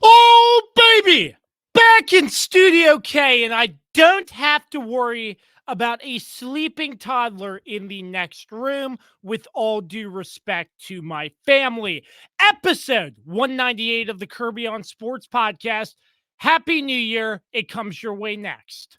Oh, baby! Back in Studio K, and I don't have to worry about a sleeping toddler in the next room, with all due respect to my family. Episode 198 of the Kirby on Sports podcast. Happy New Year. It comes your way next.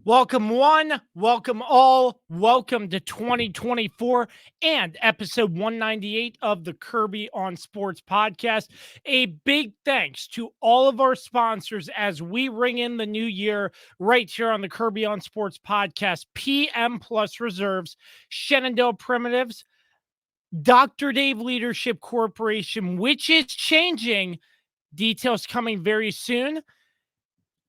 Welcome one, welcome all, welcome to 2024 and episode 198 of the Kirby on Sports podcast. A big thanks to all of our sponsors as we ring in the new year right here on the Kirby on Sports podcast. PM Plus Reserves, Shenandoah Primitives, Dr. Dave Leadership Corporation, which is changing. Details coming very soon.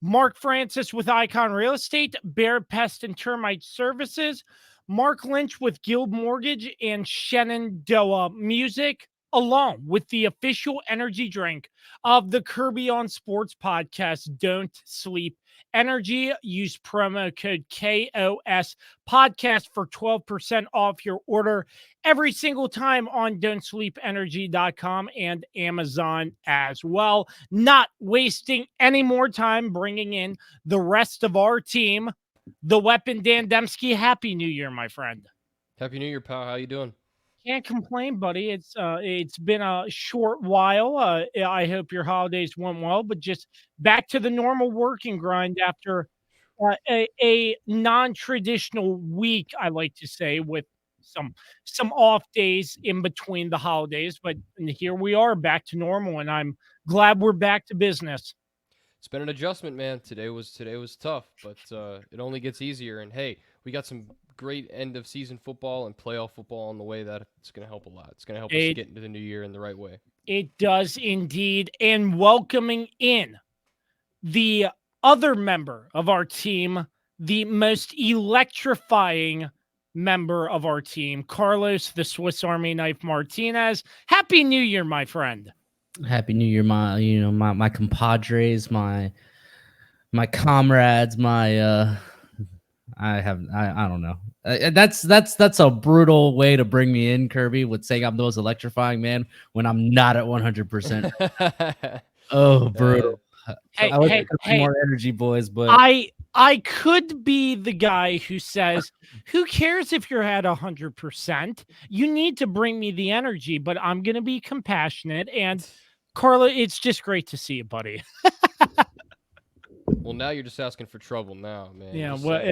Mark Francis with Icon Real Estate, Barrett, Pest, and Termite Services, Mark Lynch with Guild Mortgage and Shenandoah Music, along with the official energy drink of the Kirby on Sports podcast, Don't Sleep Energy. Use promo code KOS podcast for 12% off your order every single time on don'tsleepenergy.com and Amazon as well. Not wasting any more time, bringing in the rest of our team, the Weapon Dan Dembski. Happy New Year, my friend. Happy New Year, pal. How you doing? Can't complain, buddy. It's been a short while. I hope your holidays went well, but just back to the normal working grind after a non-traditional week, I like to say, with some off days in between the holidays. But here we are, back to normal, and I'm glad we're back to business. It's been an adjustment, man. Today was tough, but it only gets easier. And hey, we got some great end of season football and playoff football on the way. That it's going to help a lot. It's going to help us get into the new year in the right way. It does indeed. And welcoming in the other member of our team, the most electrifying member of our team, Carlos, the Swiss Army Knife Martinez. Happy New Year, my friend. Happy New Year, my compadres, my comrades, I don't know. That's a brutal way to bring me in, Kirby, with saying I'm the most electrifying man when I'm not at 100%. Oh, brutal. Hey, more energy, boys, but I could be the guy who says, who cares if you're at 100%? You need to bring me the energy, but I'm going to be compassionate. And Carla, it's just great to see you, buddy. Well, now you're just asking for trouble now, man. Yeah, well,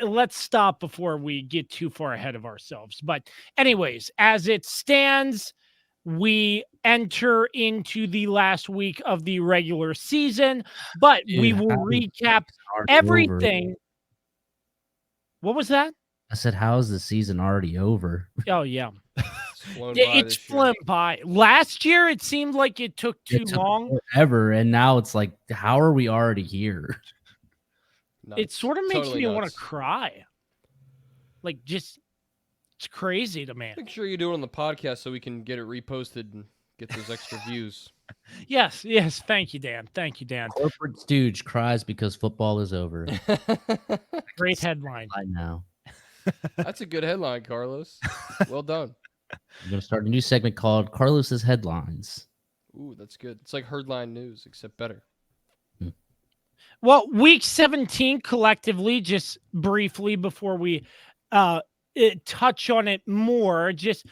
let's stop before we get too far ahead of ourselves. But anyways, as it stands, we enter into the last week of the regular season, but we will recap everything. What was that? I said, how is the season already over? Oh, yeah. It's flown by. Last year, it seemed like it took too long. Forever, and now it's like, how are we already here? It sort of makes me want to cry. Like, just, it's crazy to me. Make sure you do it on the podcast so we can get it reposted and get those extra views. Yes. Thank you, Dan. Corporate stooge cries because football is over. Great headline. I know. That's a good headline, Carlos. Well done. I'm going to start a new segment called Carlos's Headlines. Ooh, that's good. It's like Herdline News, except better. Well, week 17 collectively, just briefly before we touch on it more, just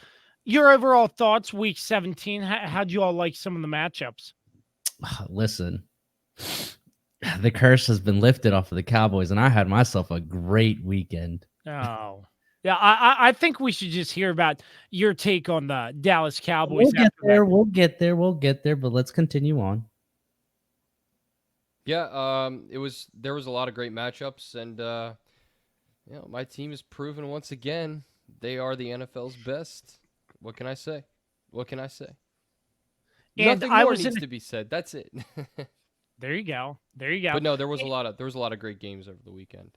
your overall thoughts, week 17. How'd you all like some of the matchups? Listen, The curse has been lifted off of the Cowboys, and I had myself a great weekend. Oh. Yeah, I think we should just hear about your take on the Dallas Cowboys. We'll get after that. there. We'll get there. We'll get there. But let's continue on. Yeah, there was a lot of great matchups, and my team has proven once again they are the NFL's best. What can I say? What can I say? And Nothing I more was needs to be said. That's it. There you go. There you go. But no, there was a lot of great games over the weekend.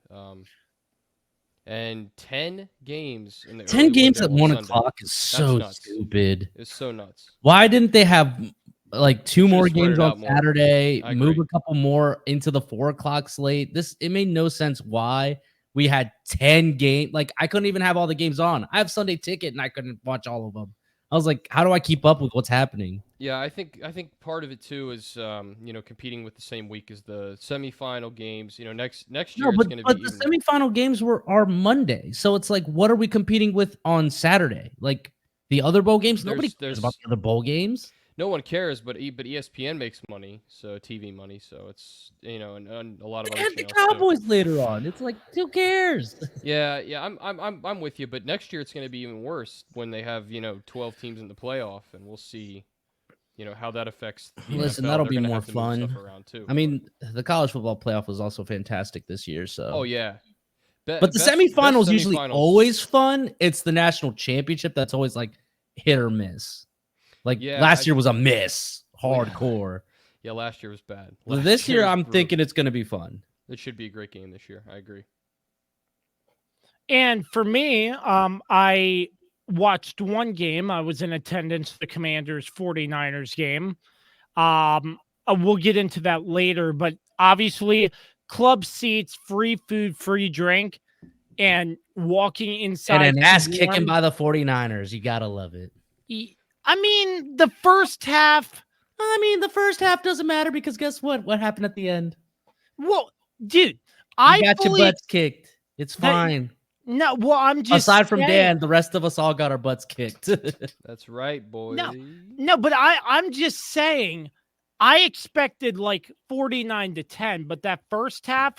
And 10 games in the 10 early games window at on 1 Sunday. o'clock is so nuts. stupid. It's so nuts. Why didn't they have like 2 more spread games it on out more. Saturday? I Move agree. a couple more into the 4 o'clock slate. It made no sense why we had 10 games. Like, I couldn't even have all the games on. I have Sunday Ticket and I couldn't watch all of them. I was like, how do I keep up with what's happening? Yeah, I think part of it too is competing with the same week as the semifinal games. Next year it's going to be the semifinal games are Monday, so it's like, what are we competing with on Saturday? Like the other bowl games, nobody cares about the other bowl games. No one cares, but ESPN makes money, so TV money, so it's and a lot of other And the channels Cowboys too. later on, it's like, who cares? Yeah, I'm with you, but next year it's going to be even worse when they have 12 teams in the playoff, and we'll see. How that affects the Listen, NFL. that'll They're be gonna more have to move stuff fun. around too, I mean, the college football playoff was also fantastic this year. So, oh yeah, but the semifinals usually always fun. It's the national championship that's always like hit or miss. Like last year was a miss, hardcore. Yeah, last year was bad. This year, I'm thinking it's going to be fun. It should be a great game this year. I agree. And for me, I watched one game. I was in attendance for the Commanders 49ers game. We'll get into that later, but obviously club seats, free food, free drink, and walking inside. And an ass kicking by the 49ers. You got to love it. I mean, the first half doesn't matter because guess what? What happened at the end? Well, dude, you got your butts kicked. It's fine. No, well, I'm just aside from Dan, the rest of us all got our butts kicked. That's right, boy. No, but I'm just saying, I expected like 49-10, but that first half,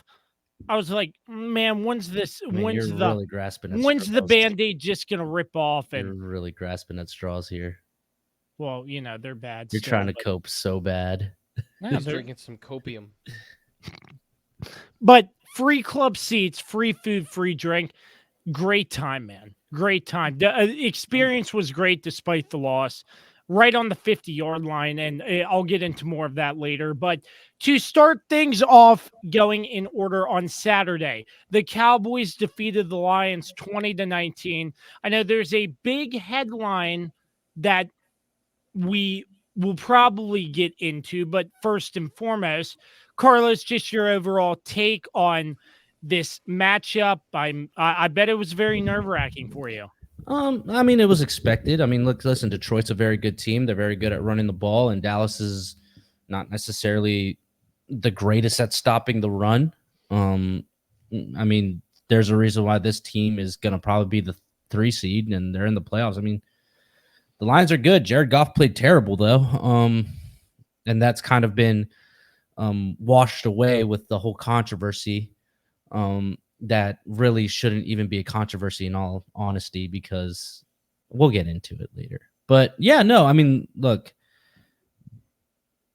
I was like, man, when's the Band-Aid just gonna rip off? And you're really grasping at straws here. Well, they're bad. You're trying to cope so bad. He's drinking some copium. But free club seats, free food, free drink. Great time, man. Great time. The experience was great despite the loss. Right on the 50-yard line, and I'll get into more of that later. But to start things off, going in order on Saturday, the Cowboys defeated the Lions 20-19. I know there's a big headline that we will probably get into, but first and foremost, Carlos, just your overall take on this matchup. I bet it was very nerve-wracking for you. I mean, it was expected. I mean, listen, Detroit's a very good team. They're very good at running the ball, and Dallas is not necessarily the greatest at stopping the run. I mean, there's a reason why this team is going to probably be the 3 seed, and they're in the playoffs. I mean, the Lions are good. Jared Goff played terrible, though, and that's kind of been washed away with the whole controversy. That really shouldn't even be a controversy in all honesty, because we'll get into it later. But yeah, no, I mean, look,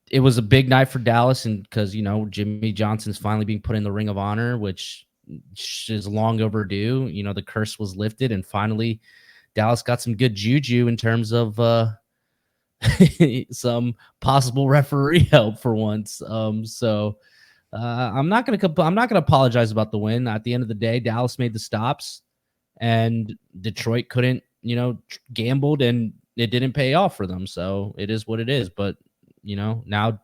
it was a big night for Dallas, and because, Jimmy Johnson's finally being put in the Ring of Honor, which is long overdue. The curse was lifted, and finally Dallas got some good juju in terms of some possible referee help for once. I'm not gonna apologize about the win. At the end of the day, Dallas made the stops, and Detroit couldn't, gambled, and it didn't pay off for them. So it is what it is. But now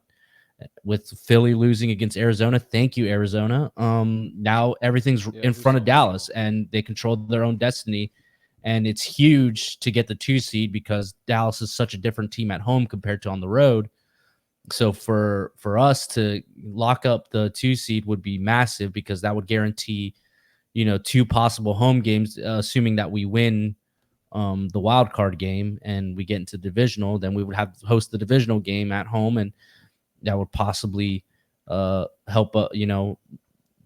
with Philly losing against Arizona, thank you, Arizona. Now everything's in front of Dallas, and they control their own destiny. And it's huge to get the 2 seed because Dallas is such a different team at home compared to on the road. So for us to lock up the 2 seed would be massive, because that would guarantee, 2 possible home games, assuming that we win the wild card game and we get into divisional. Then we would have to host the divisional game at home, and that would possibly help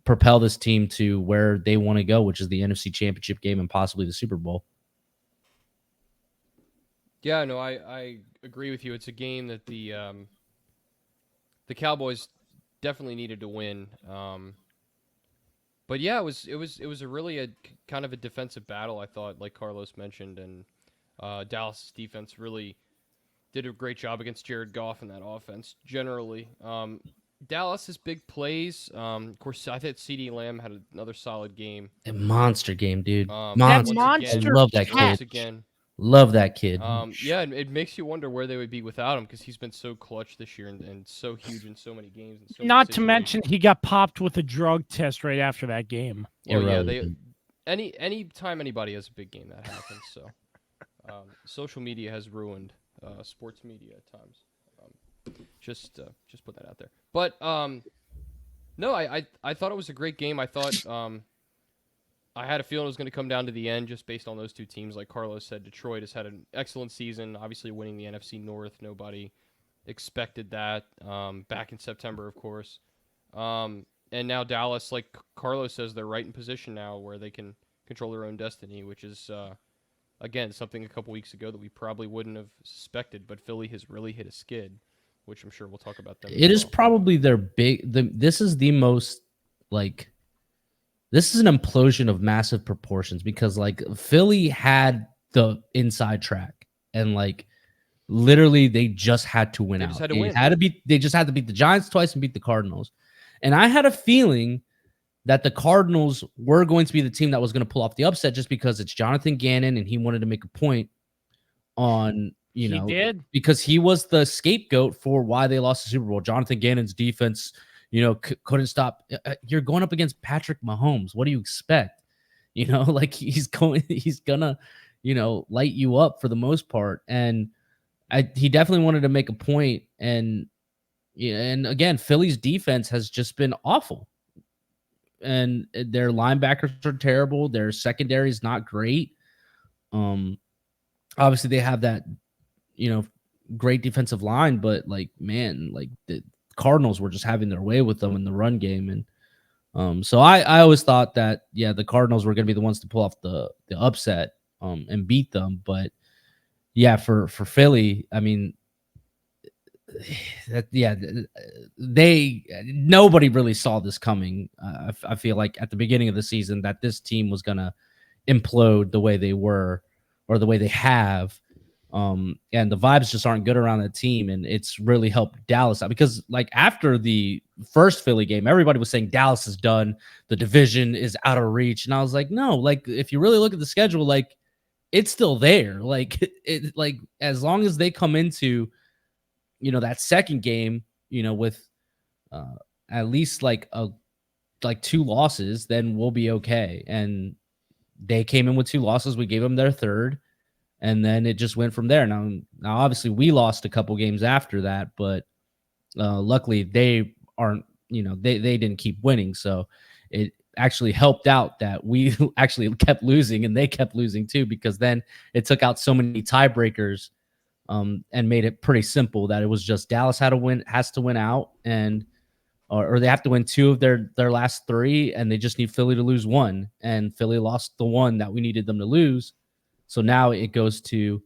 propel this team to where they want to go, which is the NFC Championship game and possibly the Super Bowl. Yeah, no, I agree with you. It's a game that the Cowboys definitely needed to win. But yeah, it was a really kind of a defensive battle, I thought, like Carlos mentioned, and Dallas' defense really did a great job against Jared Goff and that offense generally. Dallas's big plays, of course, I thought CeeDee Lamb had another solid game. A monster game, dude. That Monster. monster I love that kid. Again. Love that kid. Yeah, and it makes you wonder where they would be without him because he's been so clutch this year and so huge in so many games. And so Not to mention he got popped with a drug test right after that game. Well, yeah, any time anybody has a big game that happens. So social media has ruined sports media at times. Just put that out there. But no, I thought it was a great game. I thought I had a feeling it was going to come down to the end just based on those two teams. Like Carlos said, Detroit has had an excellent season, obviously winning the NFC North. Nobody expected that back in September, of course. And now Dallas, like Carlos says, they're right in position now where they can control their own destiny, which is, again, something a couple weeks ago that we probably wouldn't have suspected. But Philly has really hit a skid, which I'm sure we'll talk about them. It is probably their this is the most, like, this is an implosion of massive proportions because, like, Philly had the inside track and, like, literally they just had to win out. They just had to beat the Giants twice and beat the Cardinals. And I had a feeling that the Cardinals were going to be the team that was going to pull off the upset just because it's Jonathan Gannon and he wanted to make a point on, because he was the scapegoat for why they lost the Super Bowl. Jonathan Gannon's defense, couldn't stop. You're going up against Patrick Mahomes. What do you expect? Like he's gonna, light you up for the most part. And he definitely wanted to make a point. And again, Philly's defense has just been awful. And their linebackers are terrible. Their secondary is not great. Obviously they have that, great defensive line, but like, man, like the Cardinals were just having their way with them in the run game. And so I always thought that, the Cardinals were going to be the ones to pull off the upset and beat them. But for Philly, I mean, nobody really saw this coming. I feel like at the beginning of the season that this team was going to implode the way they were or the way they have. And the vibes just aren't good around that team. And it's really helped Dallas out because, like, after the first Philly game, everybody was saying Dallas is done. The division is out of reach. And I was like, no, like, if you really look at the schedule, like, it's still there. Like, like, as long as they come into, that second game, with at least like two losses, then we'll be okay. And they came in with 2 losses. We gave them their third. And then it just went from there. Now obviously we lost a couple games after that, but luckily they aren't, they didn't keep winning. So it actually helped out that we actually kept losing and they kept losing too, because then it took out so many tiebreakers and made it pretty simple that it was just Dallas has to win out or they have to win 2 of their last 3 and they just need Philly to lose 1. And Philly lost the 1 that we needed them to lose. So now it goes to,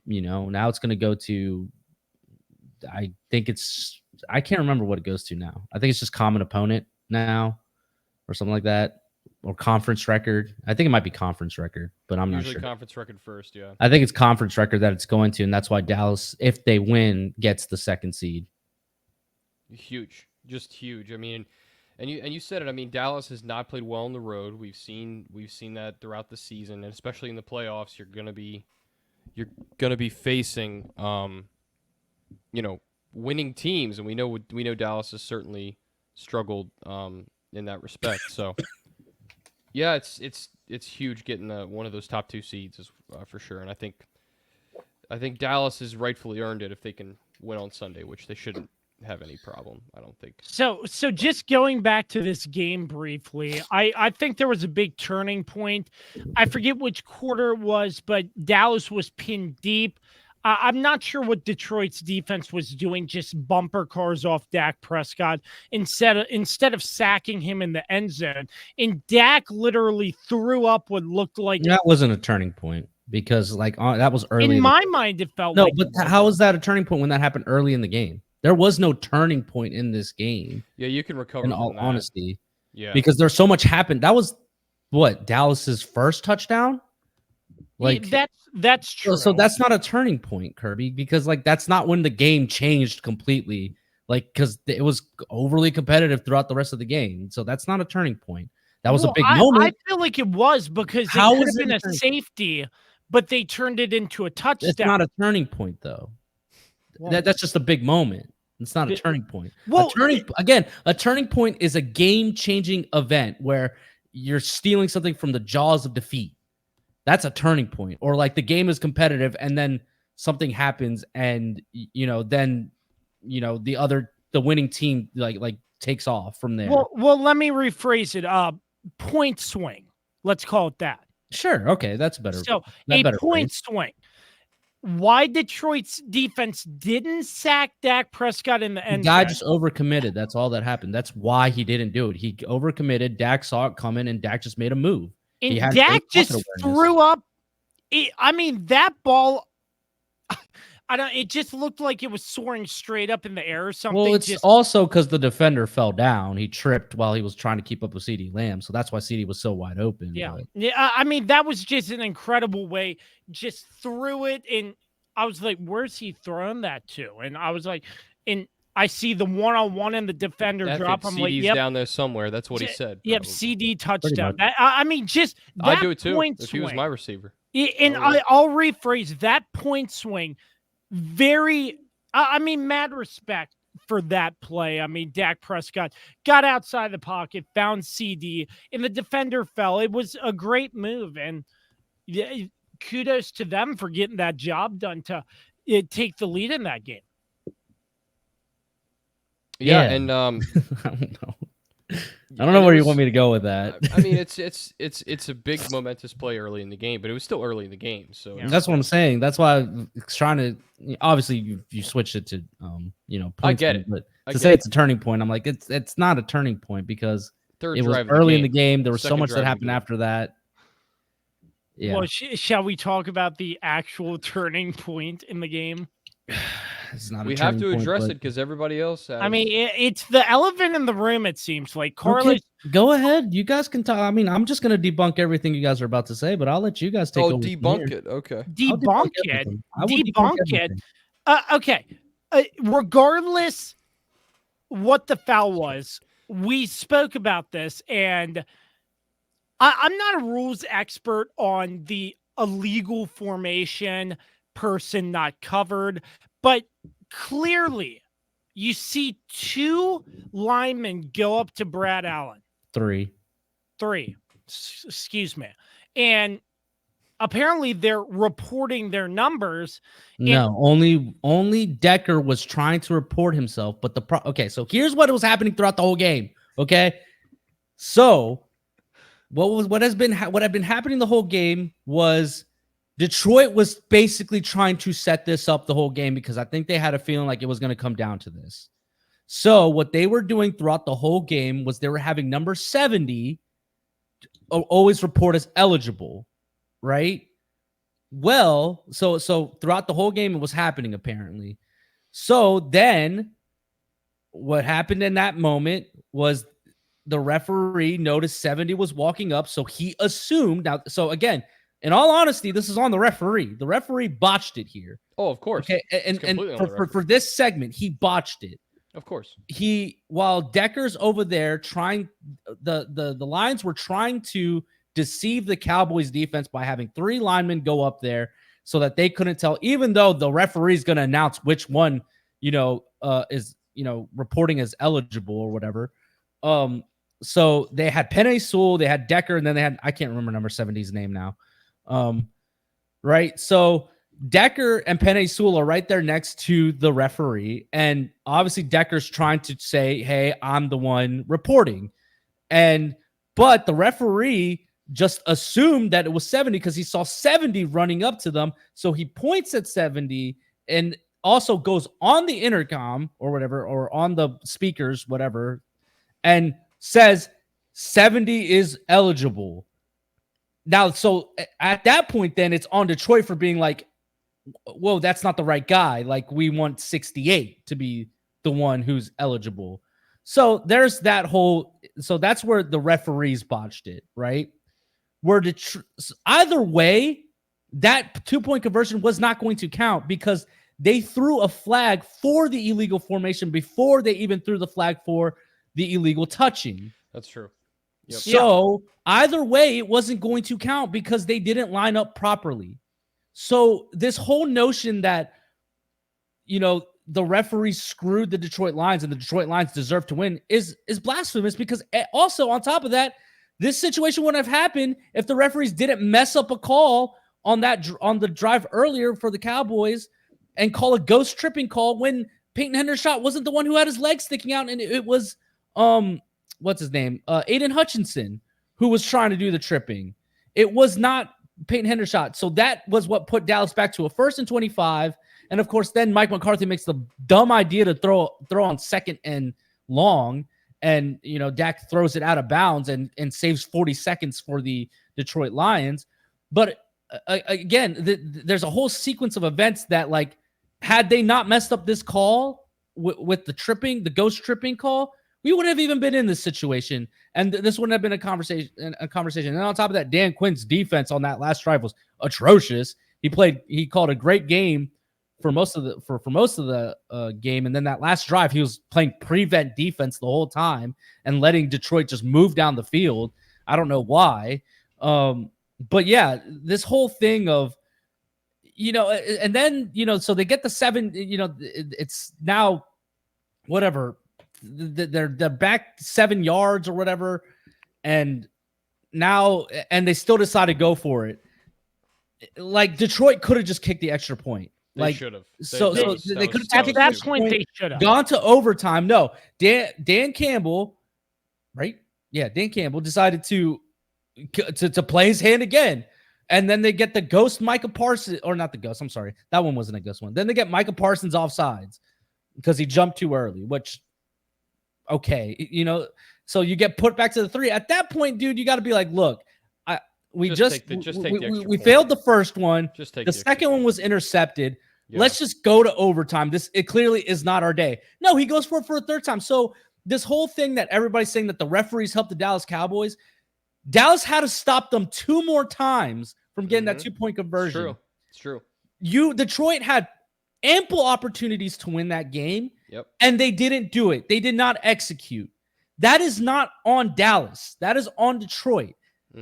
now it's going to go to, I can't remember what it goes to now. I think it's just common opponent now or something like that, or conference record. I think it might be conference record, but I'm not sure. Usually conference record first, yeah. I think it's conference record that it's going to, and that's why Dallas, if they win, gets the 2nd seed. Huge, just huge. I mean, and you said it. I mean, Dallas has not played well on the road. We've seen that throughout the season, and especially in the playoffs, you're gonna be facing, winning teams, and we know Dallas has certainly struggled in that respect. So, yeah, it's huge getting one of those top 2 seeds for sure, and I think Dallas has rightfully earned it if they can win on Sunday, which they shouldn't have any problem, I don't think. So just going back to this game briefly, I think there was a big turning point. I forget which quarter it was, but Dallas was pinned deep. I'm not sure what Detroit's defense was doing, just bumper cars off Dak Prescott instead of sacking him in the end zone. And Dak literally threw up what looked like That wasn't a turning point because that was early. In my mind, it felt no, like but how is that a turning point when that happened early in the game? There was no turning point in this game. Yeah, you can recover. In from all that. honesty, yeah, because there's so much happened. That was what Dallas's first touchdown. Like that's true. So that's not a turning point, Kirby, because like that's not when the game changed completely. Like because it was overly competitive throughout the rest of the game. So that's not a turning point. That was a big moment. I feel like it was because it could have been a safety, but they turned it into a touchdown. It's not a turning point though. Well, that's just a big moment. It's not a turning point. Well, a turning point is a game-changing event where you're stealing something from the jaws of defeat. That's a turning point. Or like the game is competitive and then something happens and then the winning team like takes off from there. Well, let me rephrase it. Point swing. Let's call it that. Sure. Okay, that's better. So a point swing. Why Detroit's defense didn't sack Dak Prescott in the end zone? The guy just overcommitted. That's all that happened. That's why he didn't do it. He overcommitted. Dak saw it coming, and Dak just made a move. And Dak just threw up. That ball. It just looked like it was soaring straight up in the air or something. Well, it's also because the defender fell down. He tripped while he was trying to keep up with CeeDee Lamb, so that's why CeeDee was so wide open. Yeah, that was just an incredible way. Just threw it, and I was like, "Where's he throwing that to?" And I was like, and I see the one-on-one and the defender drop. I'm like, "Yep, down there somewhere." That's what he said. Yep, CD touchdown. I do it too. If he was my receiver, and I'll rephrase that point swing. Mad respect for that play. Dak Prescott got outside the pocket, found CD, and the defender fell. It was a great move, and kudos to them for getting that job done to take the lead in that game. Yeah. And I don't know. I don't know where you want me to go with that. It's a big momentous play early in the game, but it was still early in the game. So that's what I'm saying. That's why I'm trying to. Obviously, you switched it to I get it. But to say it's a turning point, I'm like it's not a turning point because it was early in the game. There was so much that happened after that. Yeah. Well, shall we talk about the actual turning point in the game? We have to address it because everybody else has. It's the elephant in the room, it seems like. Carlos, go ahead. You guys can talk. I'm just going to debunk everything you guys are about to say, but I'll let you guys take over. Debunk it. Okay. Debunk it. Debunk it. Okay. Regardless what the foul was, we spoke about this, and I'm not a rules expert on the illegal formation, person not covered, but clearly you see two linemen go up to Brad Allen. Three. Excuse me. And apparently they're reporting their numbers. No, only Decker was trying to report himself, but so here's what was happening throughout the whole game. Okay. So what had been happening the whole game was Detroit was basically trying to set this up the whole game because I think they had a feeling like it was going to come down to this. So what they were doing throughout the whole game was they were having number 70 always report as eligible, right? Well, so throughout the whole game it was happening apparently. So then what happened in that moment was the referee noticed 70 was walking up, so he assumed now. So again, in all honesty, this is on the referee. The referee botched it here. Oh, of course. Okay, and for this segment, he botched it. Of course. While Decker's over there trying, the Lions were trying to deceive the Cowboys defense by having three linemen go up there so that they couldn't tell, even though the referee's going to announce which one, is, reporting as eligible or whatever. So they had Penei Sewell, they had Decker, and then they had, I can't remember number 70's name now. Right. So Decker and Penei Sewell are right there next to the referee. And obviously Decker's trying to say, hey, I'm the one reporting. But the referee just assumed that it was 70 because he saw 70 running up to them. So he points at 70 and also goes on the intercom or whatever, or on the speakers, whatever, and says 70 is eligible. Now, so at that point, then it's on Detroit for being like, whoa, that's not the right guy. Like, we want 68 to be the one who's eligible. So there's that whole, so that's where the referees botched it, right? Where either way, that 2-point conversion was not going to count because they threw a flag for the illegal formation before they even threw the flag for the illegal touching. That's true. Yep. So either way, it wasn't going to count because they didn't line up properly. So this whole notion that, you know, the referees screwed the Detroit Lions and the Detroit Lions deserve to win is blasphemous, because also on top of that, this situation wouldn't have happened if the referees didn't mess up a call on the drive earlier for the Cowboys and call a ghost tripping call when Peyton Hendershot wasn't the one who had his leg sticking out, and it was what's his name? Aiden Hutchinson, who was trying to do the tripping. It was not Peyton Hendershot. So that was what put Dallas back to a 1st and 25. And of course, then Mike McCarthy makes the dumb idea to throw on 2nd and long. And, you know, Dak throws it out of bounds and saves 40 seconds for the Detroit Lions. But again, there's a whole sequence of events that, like, had they not messed up this call with the tripping, the ghost tripping call, we wouldn't have even been in this situation. And this wouldn't have been a conversation. And on top of that, Dan Quinn's defense on that last drive was atrocious. He called a great game for most of the game. And then that last drive, he was playing prevent defense the whole time and letting Detroit just move down the field. I don't know why. But yeah, this whole thing of, you know, and then, you know, so they get the 7, you know, it's now whatever. They're back 7 yards or whatever. And they still decide to go for it. Like, Detroit could have just kicked the extra point. They should have. So they could have at that point they should have gone to overtime. No, Dan Campbell, right? Yeah, Dan Campbell decided to play his hand again, and then they get the ghost Micah Parsons, or not the ghost. I'm sorry, that one wasn't a ghost one. Then they get Micah Parsons offsides because he jumped too early. Which, okay, you know, so you get put back to the 3. At that point, dude, you got to be like, look. We failed the first one. The second one was intercepted. Yeah. Let's just go to overtime. It clearly is not our day. No, he goes for it for a 3rd time. So this whole thing that everybody's saying that the referees helped the Dallas Cowboys, Dallas had to stop them 2 more times from getting that 2-point conversion. It's true. Detroit had ample opportunities to win that game, yep, and they didn't do it. They did not execute. That is not on Dallas. That is on Detroit.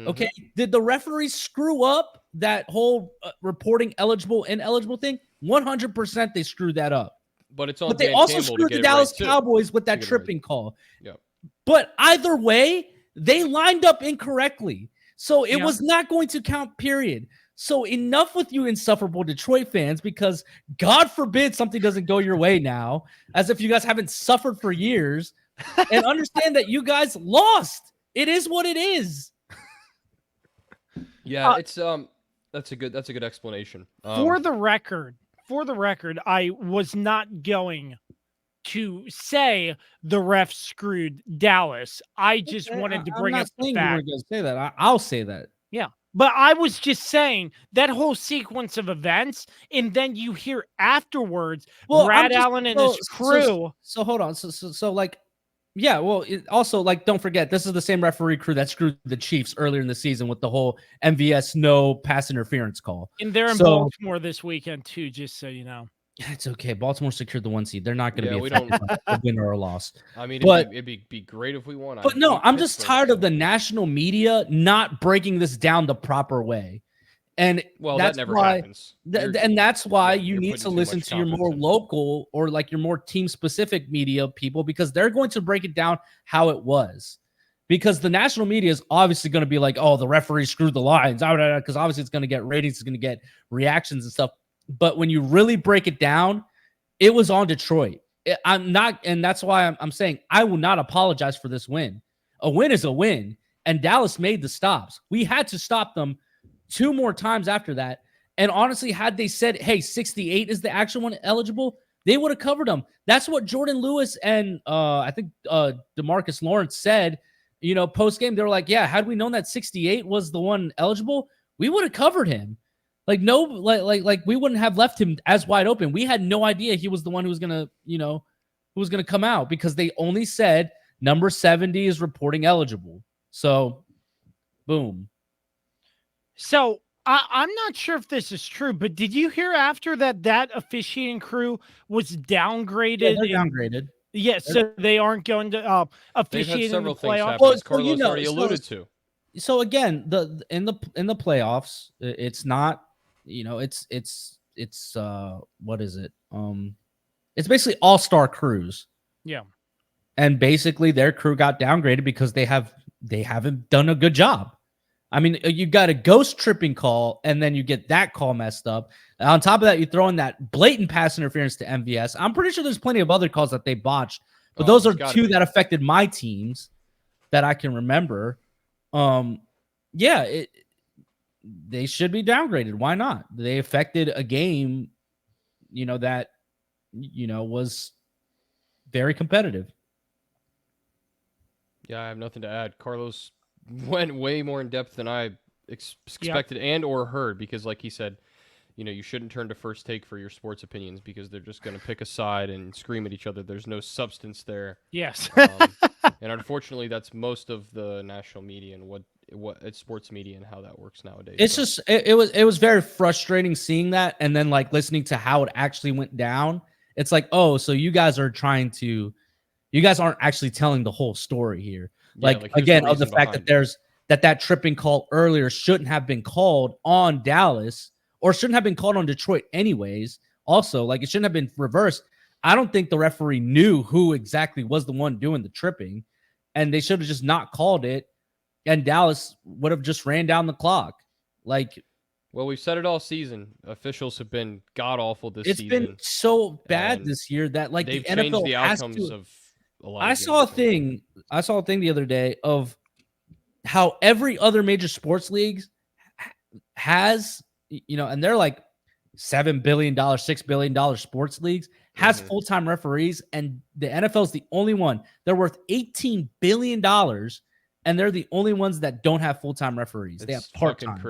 Okay, did the referees screw up that whole reporting eligible, ineligible thing? 100% they screwed that up. But it's on. But they also screwed the Dallas Cowboys with that tripping call. Yep. But either way, they lined up incorrectly. So it was not going to count, period. So enough with you insufferable Detroit fans, because God forbid something doesn't go your way now, as if you guys haven't suffered for years, and understand that you guys lost. It is what it is. Yeah, it's that's a good explanation. For the record, I was not going to say the refs screwed Dallas. I just wanted to bring up the fact. You were going to say that. I'll say that. Yeah, but I was just saying that whole sequence of events, and then you hear afterwards, Brad Allen and his crew. So hold on. So like. Yeah, well, also, like, don't forget, this is the same referee crew that screwed the Chiefs earlier in the season with the whole MVS no pass interference call. And they're in Baltimore this weekend, too, just so you know. It's okay. Baltimore secured the 1 seed. They're not going to be a win or a loss. I mean, it'd be great if we won. But no, I'm just tired of the national media not breaking this down the proper way. And that never happens. And that's why you need to listen to your more local or like your more team specific media people, because they're going to break it down how it was. Because the national media is obviously going to be like, oh, the referee screwed the Lions, because obviously it's going to get ratings, it's going to get reactions and stuff. But when you really break it down, it was on Detroit. I'm not, and that's why I'm saying I will not apologize for this win. A win is a win. and Dallas made the stops. We had to stop them 2 more times after that. And honestly, had they said, hey, 68 is the actual one eligible, they would have covered them. That's what Jordan Lewis and I think DeMarcus Lawrence said, post-game. They were like, yeah, had we known that 68 was the one eligible, we would have covered him. Like, no, like we wouldn't have left him as wide open. We had no idea he was the one who was going to, who was going to come out, because they only said number 70 is reporting eligible. So, boom. So I'm not sure if this is true, but did you hear after that officiating crew was downgraded? Yeah, they're downgraded. Yes, yeah, so they aren't going to officiate in the playoffs. Well, Carlos already alluded to. So again, in the playoffs, it's not, it's what is it? It's basically all-star crews. Yeah. And basically their crew got downgraded because they haven't done a good job. I mean, you got a ghost tripping call, and then you get that call messed up. On top of that, you throw in that blatant pass interference to MVS. I'm pretty sure there's plenty of other calls that they botched, but those are 2 that affected my teams that I can remember. They should be downgraded. Why not? They affected a game, that, was very competitive. Yeah, I have nothing to add. Carlos went way more in depth than I expected and or heard, because like he said, you shouldn't turn to First Take for your sports opinions, because they're just going to pick a side and scream at each other. There's no substance there. Yes. And unfortunately, that's most of the national media and what it's sports media and how that works nowadays. It's just it was very frustrating seeing that, and then like listening to how it actually went down. It's like, oh, so you guys aren't actually telling the whole story here. Like again, of the fact that there's that tripping call earlier shouldn't have been called on Dallas, or shouldn't have been called on Detroit anyways. Also, like, it shouldn't have been reversed. I don't think the referee knew who exactly was the one doing the tripping, and they should have just not called it, and Dallas would have just ran down the clock. Like, well, we've said it all season. Officials have been god-awful this season. It's been so bad this year that, like, they've the NFL changed the outcomes of a lot. I saw a thing the other day of how every other major sports league has, and they're like $7 billion, $6 billion sports leagues, has full-time referees, and the NFL is the only one. They're worth $18 billion, and they're the only ones that don't have full-time referees. They have part-time.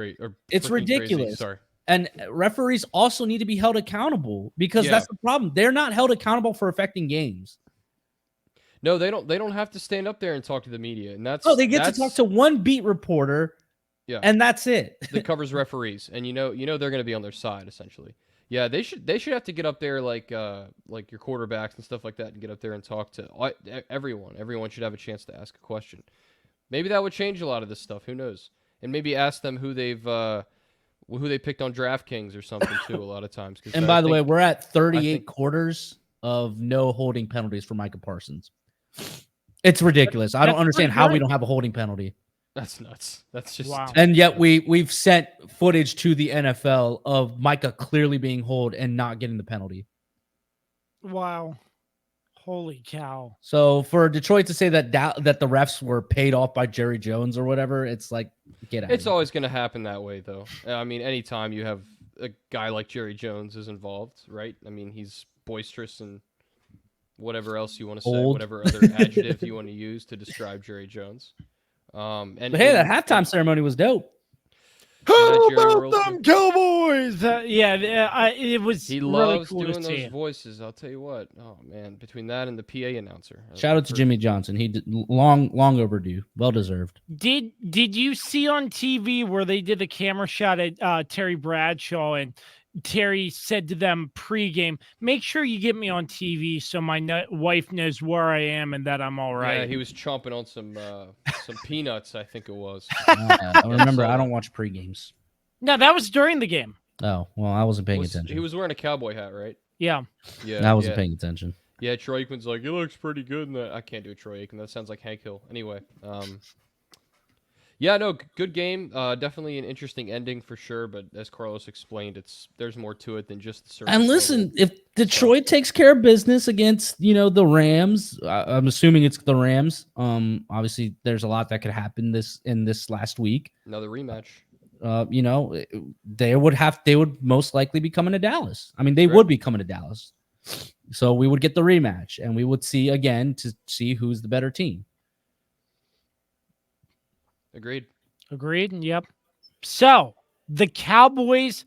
It's ridiculous. Sorry. And referees also need to be held accountable, because that's the problem. They're not held accountable for affecting games. No, they don't. They don't have to stand up there and talk to the media, and that's they get to talk to one beat reporter. Yeah, and that's it. That covers referees, and they're going to be on their side essentially. Yeah, they should have to get up there like your quarterbacks and stuff like that, and get up there and talk to everyone. Everyone should have a chance to ask a question. Maybe that would change a lot of this stuff. Who knows? And maybe ask them who they picked on DraftKings or something too. A lot of times. And by the way, we're at 38 quarters of no holding penalties for Micah Parsons. It's ridiculous. I don't understand how we don't have a holding penalty. That's nuts. That's just wow. And yet we've sent footage to the NFL of Micah clearly being held and not getting the penalty. Wow. Holy cow. So for Detroit to say that the refs were paid off by Jerry Jones or whatever, it's like, get out. It's always going to happen that way, though. I mean, anytime you have a guy like Jerry Jones is involved, right? I mean, he's boisterous and whatever else you want to say, whatever other adjective you want to use to describe Jerry Jones. But hey, that halftime ceremony was dope. How about them Cowboys? It was. He really loves cool doing those voices. I'll tell you what. Oh man, between that and the PA announcer. Shout out to Jimmy Johnson. He did long overdue. Well deserved. Did you see on TV where they did a camera shot at Terry Bradshaw, and Terry said to them pregame, "Make sure you get me on TV so my wife knows where I am and that I'm all right." Yeah, he was chomping on some peanuts, I think it was. Remember, I don't watch pregames. No, that was during the game. Oh, well, I wasn't paying attention. He was wearing a cowboy hat, right? Yeah. I wasn't paying attention. Yeah, Troy Aikman's like, he looks pretty good in that. I can't do a Troy Aikman. That sounds like Hank Hill. Anyway, Yeah, no, good game. Definitely an interesting ending for sure. But as Carlos explained, there's more to it than just the surface. And listen, level if Detroit stuff. takes care of business against the Rams, I'm assuming it's the Rams. Obviously, there's a lot that could happen in this last week. Another rematch. They would most likely be coming to Dallas. I mean, they would be coming to Dallas. So we would get the rematch, and we would see again to see who's the better team. Agreed. Yep. So the Cowboys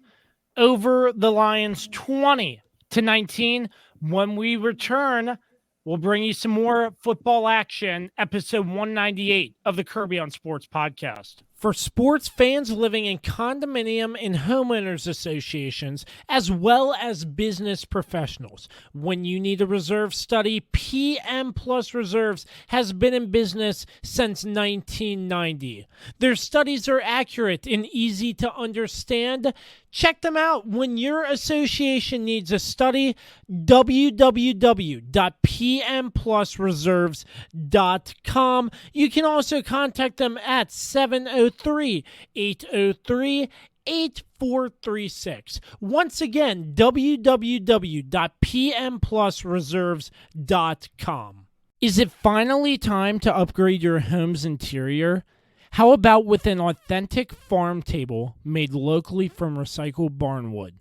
over the Lions 20-19. When we return, we'll bring you some more football action, episode 198 of the Kirby on Sports podcast. For sports fans living in condominium and homeowners associations, as well as business professionals, when you need a reserve study, PM Plus Reserves has been in business since 1990. Their studies are accurate and easy to understand. Check them out when your association needs a study. www.pmplusreserves.com. You can also contact them at 703-803-8436. Once again, www.pmplusreserves.com. Is it finally time to upgrade your home's interior? How about with an authentic farm table made locally from recycled barnwood?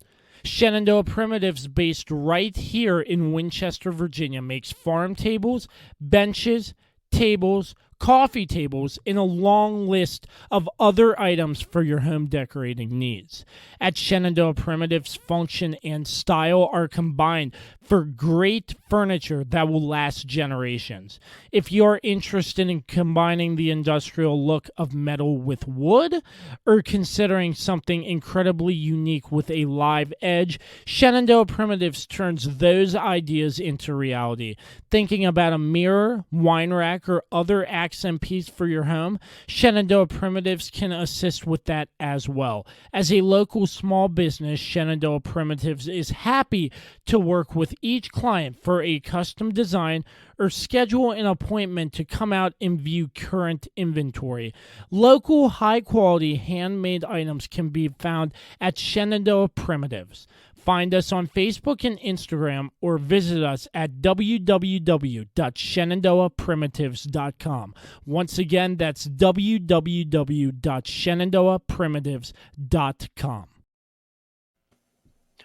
Shenandoah Primitives, based right here in Winchester, Virginia, makes farm tables, benches, tables, coffee tables, and a long list of other items for your home decorating needs. At Shenandoah Primitives, function and style are combined for great furniture that will last generations. If you're interested in combining the industrial look of metal with wood, or considering something incredibly unique with a live edge, Shenandoah Primitives turns those ideas into reality. Thinking about a mirror, wine rack, or other accent piece for your home, Shenandoah Primitives can assist with that as well. As a local small business, Shenandoah Primitives is happy to work with each client for a custom design or schedule an appointment to come out and view current inventory. Local, high-quality, handmade items can be found at Shenandoah Primitives. Find us on Facebook and Instagram or visit us at www.shenandoahprimitives.com. Once again, that's www.shenandoahprimitives.com.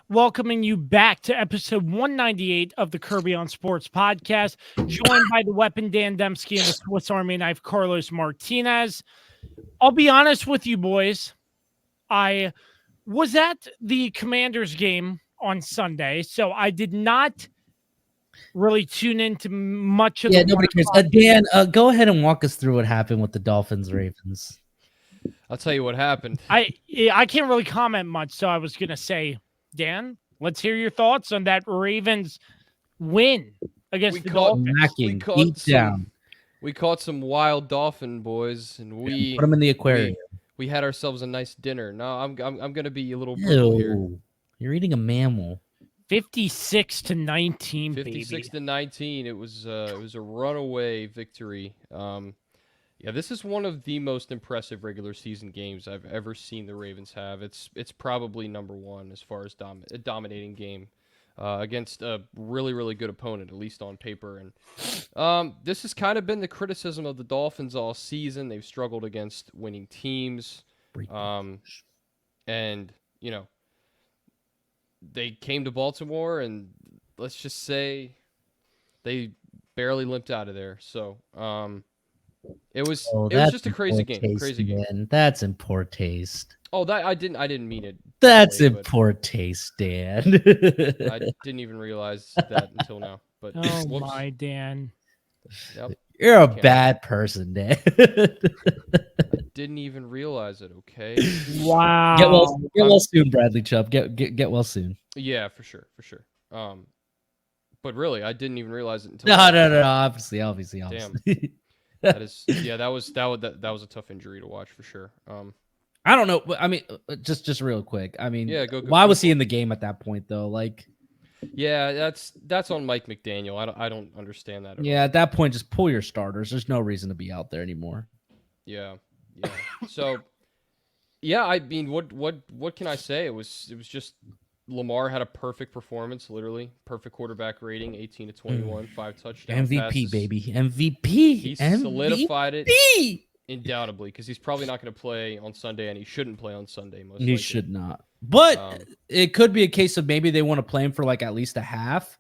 Welcoming you back to episode 198 of the Kirby on Sports podcast, joined by the Weapon Dan Dembski and the Swiss Army Knife Carlos Martinez. I'll be honest with you, boys. I was at the Commanders game on Sunday, so I did not really tune into much of the nobody cares. Dan, go ahead and walk us through what happened with the Dolphins Ravens. I'll tell you what happened. I can't really comment much, so I was going to say, Dan, let's hear your thoughts on that Ravens win against the Dolphins. We caught some wild dolphin boys, and we put them in the aquarium. We had ourselves a nice dinner. No, I'm gonna be a little brutal here. You're eating a mammal. 56-19, 56-19. It was a runaway victory. Yeah, this is one of the most impressive regular season games I've ever seen the Ravens have. It's probably number one as far as a dominating game against a really, really good opponent, at least on paper. And this has kind of been the criticism of the Dolphins all season. They've struggled against winning teams. And, they came to Baltimore, and let's just say they barely limped out of there. So, it was just a crazy game. Man. That's in poor taste. Oh, that I didn't mean it. That's in poor taste, Dan. I didn't even realize that until now. But my Dan. Yep. You're a bad person, Dan. I didn't even realize it. Okay. Wow. Get well soon, Bradley Chubb. Get well soon. Yeah, for sure. But really, I didn't even realize it until no. Obviously. Damn. That was a tough injury to watch for sure. I don't know. I mean, just real quick. I mean, go. Why was he in the game at that point though? Like, yeah, that's on Mike McDaniel. I don't understand that. At that point, just pull your starters. There's no reason to be out there anymore. Yeah. Yeah. So, yeah, I mean, what can I say? It was just Lamar had a perfect performance, literally perfect quarterback rating, 18 to 21, 5 touchdown MVP, passes. baby. MVP. He MVP. solidified it undoubtedly because he's probably not going to play on Sunday, and he shouldn't play on Sunday most likely. He should not. But Um, it could be a case of maybe they want to play him for like at least a half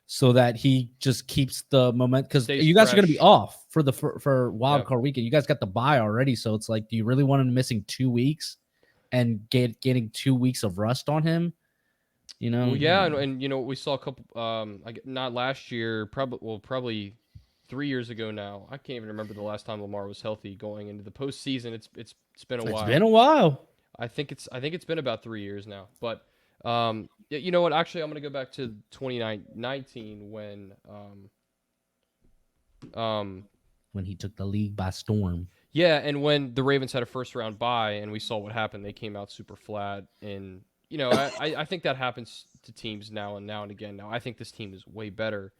so that he just keeps the momentum, because Stays you guys are going to be fresh. off for wild Yeah. card weekend. You guys got the bye already, so it's like, do you really want him missing 2 weeks and getting 2 weeks of rust on him? You know? Well, yeah, and you know, we saw a couple not last year, probably 3 years ago now. I can't even remember the last time Lamar was healthy going into the postseason. It's been a while. It's been a while. I think it's been about 3 years now. But yeah, you know what? Actually, I'm gonna go back to 2019 when When he took the league by storm. yeah, and when the Ravens had a first round bye and we saw what happened, they came out super flat. And you know, I think that happens to teams now and again. Now I think this team is way better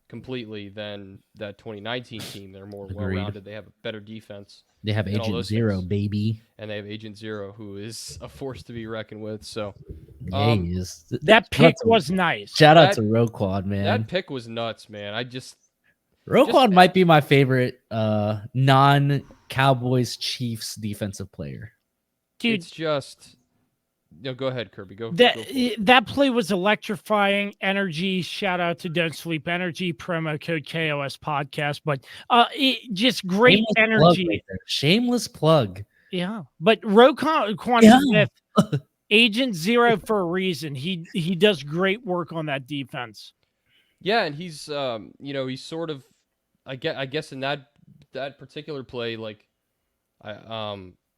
completely than that 2019 team. They're more Agreed. well-rounded. They have a better defense. They have and all Agent those Zero, things. baby. And they have Agent Zero, who is a force to be reckoned with. So Yeah, he is. That pick Shout out to- was nice. Shout out That- to Roquan, man. that pick was nuts, man. Roquan might be my favorite non-Cowboys Chiefs defensive player. Dude, It's just no. Go ahead, Kirby. Go. that go for it. that play was electrifying. Energy. Shout out to Don't Sleep Energy, promo code KOS podcast. But just great Shameless plug energy. right there. Shameless plug. Yeah, but Roquan Yeah. Smith, Agent Zero for a reason. He does great work on that defense. Yeah, and he's you know, he's sort of I guess in that particular play, like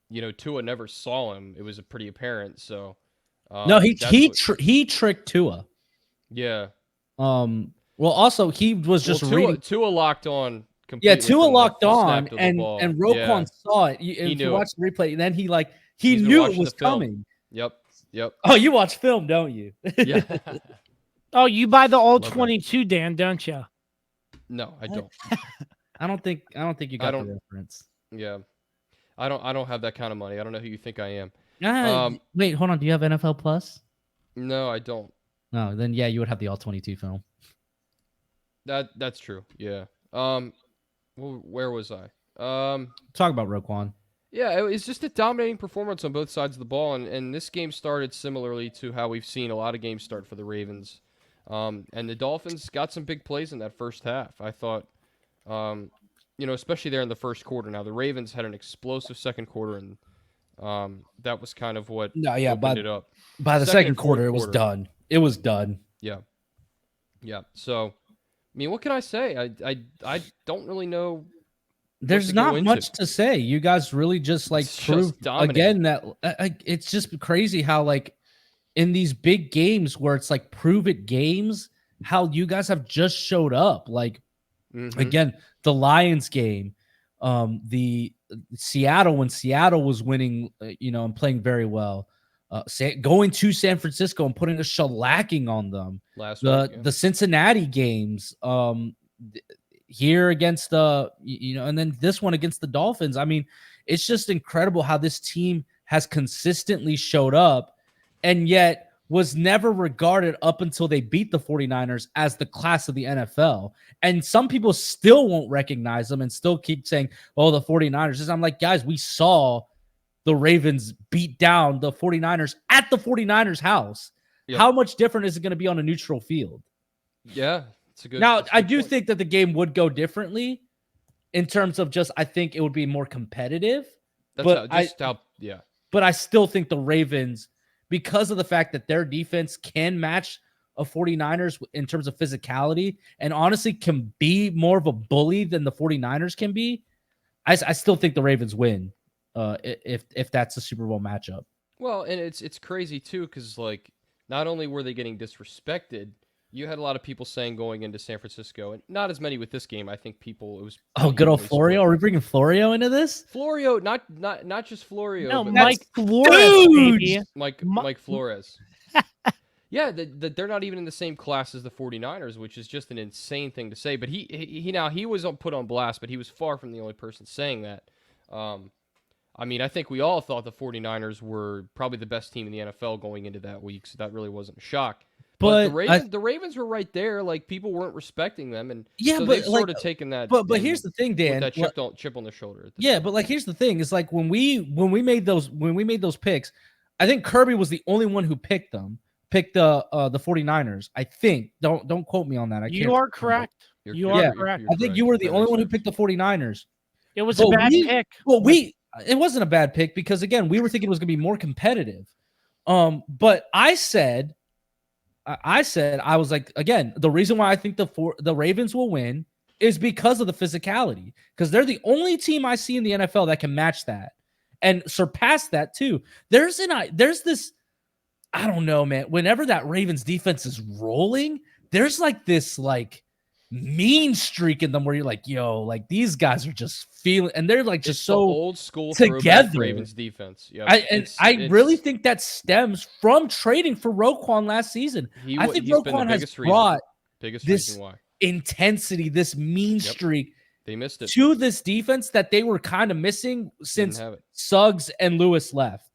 you know, Tua never saw him. It was pretty apparent. So No, that's what- he tricked Tua. yeah. Well, also he was just reading. Tua locked on. Yeah, Completely Tua from the locked snap on, of the and ball. Roquan Yeah. saw it. If you knew watch the replay, and then he He's been knew it watching was the film. coming. Yep. Oh, you watch film, don't you? Yeah. Oh, you buy the all Love that. 22, Dan, don't you? No, I don't. I don't think you got the reference. Yeah. I don't have that kind of money. I don't know who you think I am. Wait, hold on. Do you have NFL Plus? No, I don't. No, then yeah, you would have the all 22 film. That's true. Yeah. Well, where was I? Talk about Roquan. Yeah, it was just a dominating performance on both sides of the ball, and this game started similarly to how we've seen a lot of games start for the Ravens. And the Dolphins got some big plays in that first half. I thought, you know, especially there in the first quarter. Now the Ravens had an explosive second quarter, and that was kind of what opened it up. By the second quarter, it was done. It was done. Yeah. So, I mean, what can I say? I don't really know. There's not much to say. You guys really just proved again that it's just crazy how in these big games where it's prove it games, how you guys have just showed up. Again, the Lions game, the Seattle when Seattle was winning, and playing very well. Going to San Francisco and putting a shellacking on them. The Cincinnati games, here against and then this one against the Dolphins. I mean, it's just incredible how this team has consistently showed up and yet was never regarded up until they beat the 49ers as the class of the NFL. And some people still won't recognize them and still keep saying, oh, the 49ers. I'm like, guys, we saw the Ravens beat down the 49ers at the 49ers house. Yep. How much different is it going to be on a neutral field? Yeah. I do think that the game would go differently in terms of I think it would be more competitive. But I still think the Ravens, because of the fact that their defense can match a 49ers in terms of physicality and honestly can be more of a bully than the 49ers can be, I still think the Ravens win if that's a Super Bowl matchup. Well, and it's crazy too because not only were they getting disrespected, you had a lot of people saying going into San Francisco, and not as many with this game. I think it was good old Florio. Are we bringing Florio into this? Florio, not just Florio. No, but Mike Flores, baby. Mike Flores. Yeah, they're not even in the same class as the 49ers, which is just an insane thing to say. But he was put on blast, but he was far from the only person saying that. I mean, I think we all thought the 49ers were probably the best team in the NFL going into that week, so that really wasn't a shock. But the Ravens were right there. Like, people weren't respecting them, and so they've sort of taken that. But here's the thing, Dan. With that chip on their shoulder. But like, here's the thing: is like when we made those picks, I think Kirby was the only one who picked the 49ers. I think. Don't quote me on that. You are correct. You are correct. I think you were the only one who picked the 49ers. It was a bad pick. Well, it wasn't a bad pick because, again, we were thinking it was going to be more competitive. But I was like, again, the reason why I think the Ravens will win is because of the physicality, because they're the only team I see in the NFL that can match that and surpass that too. There's this, I don't know, man. Whenever that Ravens defense is rolling, there's like this like mean streak in them where you're like, yo, like these guys are just feeling, and they're like just so old school together. Ravens defense. Yeah, I really think that stems from trading for Roquan last season. I think Roquan has brought this intensity, this mean streak. They missed it to this defense that they were kind of missing since Suggs and Lewis left.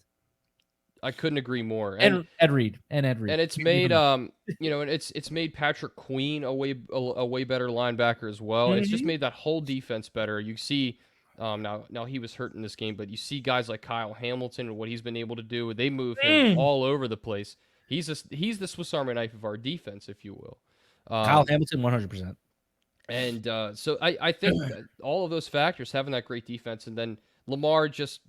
I couldn't agree more. And Ed Reed. And it's made and it's made Patrick Queen a way better linebacker as well. Mm-hmm. It's just made that whole defense better. You see now he was hurt in this game, but you see guys like Kyle Hamilton and what he's been able to do. They move him all over the place. He's the Swiss Army knife of our defense, if you will. Kyle Hamilton, 100%. And so I think that all of those factors, having that great defense, and then Lamar just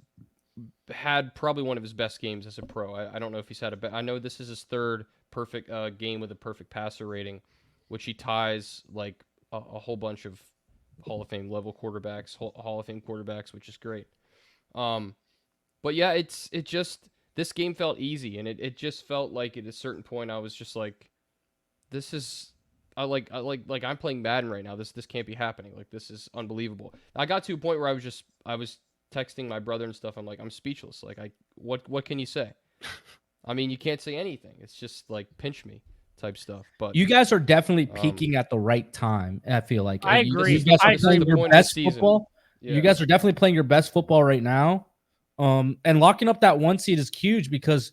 had probably one of his best games as a pro. I don't know if he's had I know this is his third perfect game with a perfect passer rating, which he ties like a whole bunch of Hall of Fame level quarterbacks, Hall of Fame quarterbacks, which is great. But yeah, this game felt easy, and it just felt like at a certain point I was just like, this is I'm playing Madden right now. This can't be happening. Like, this is unbelievable. I got to a point where I was texting my brother and stuff. I'm like, I'm speechless. Like, what can you say? I mean, you can't say anything. It's just like pinch me type stuff. But you guys are definitely peaking at the right time. I feel like I agree. You guys are playing your best football. Yeah. You guys are definitely playing your best football right now. And locking up that 1 seed is huge because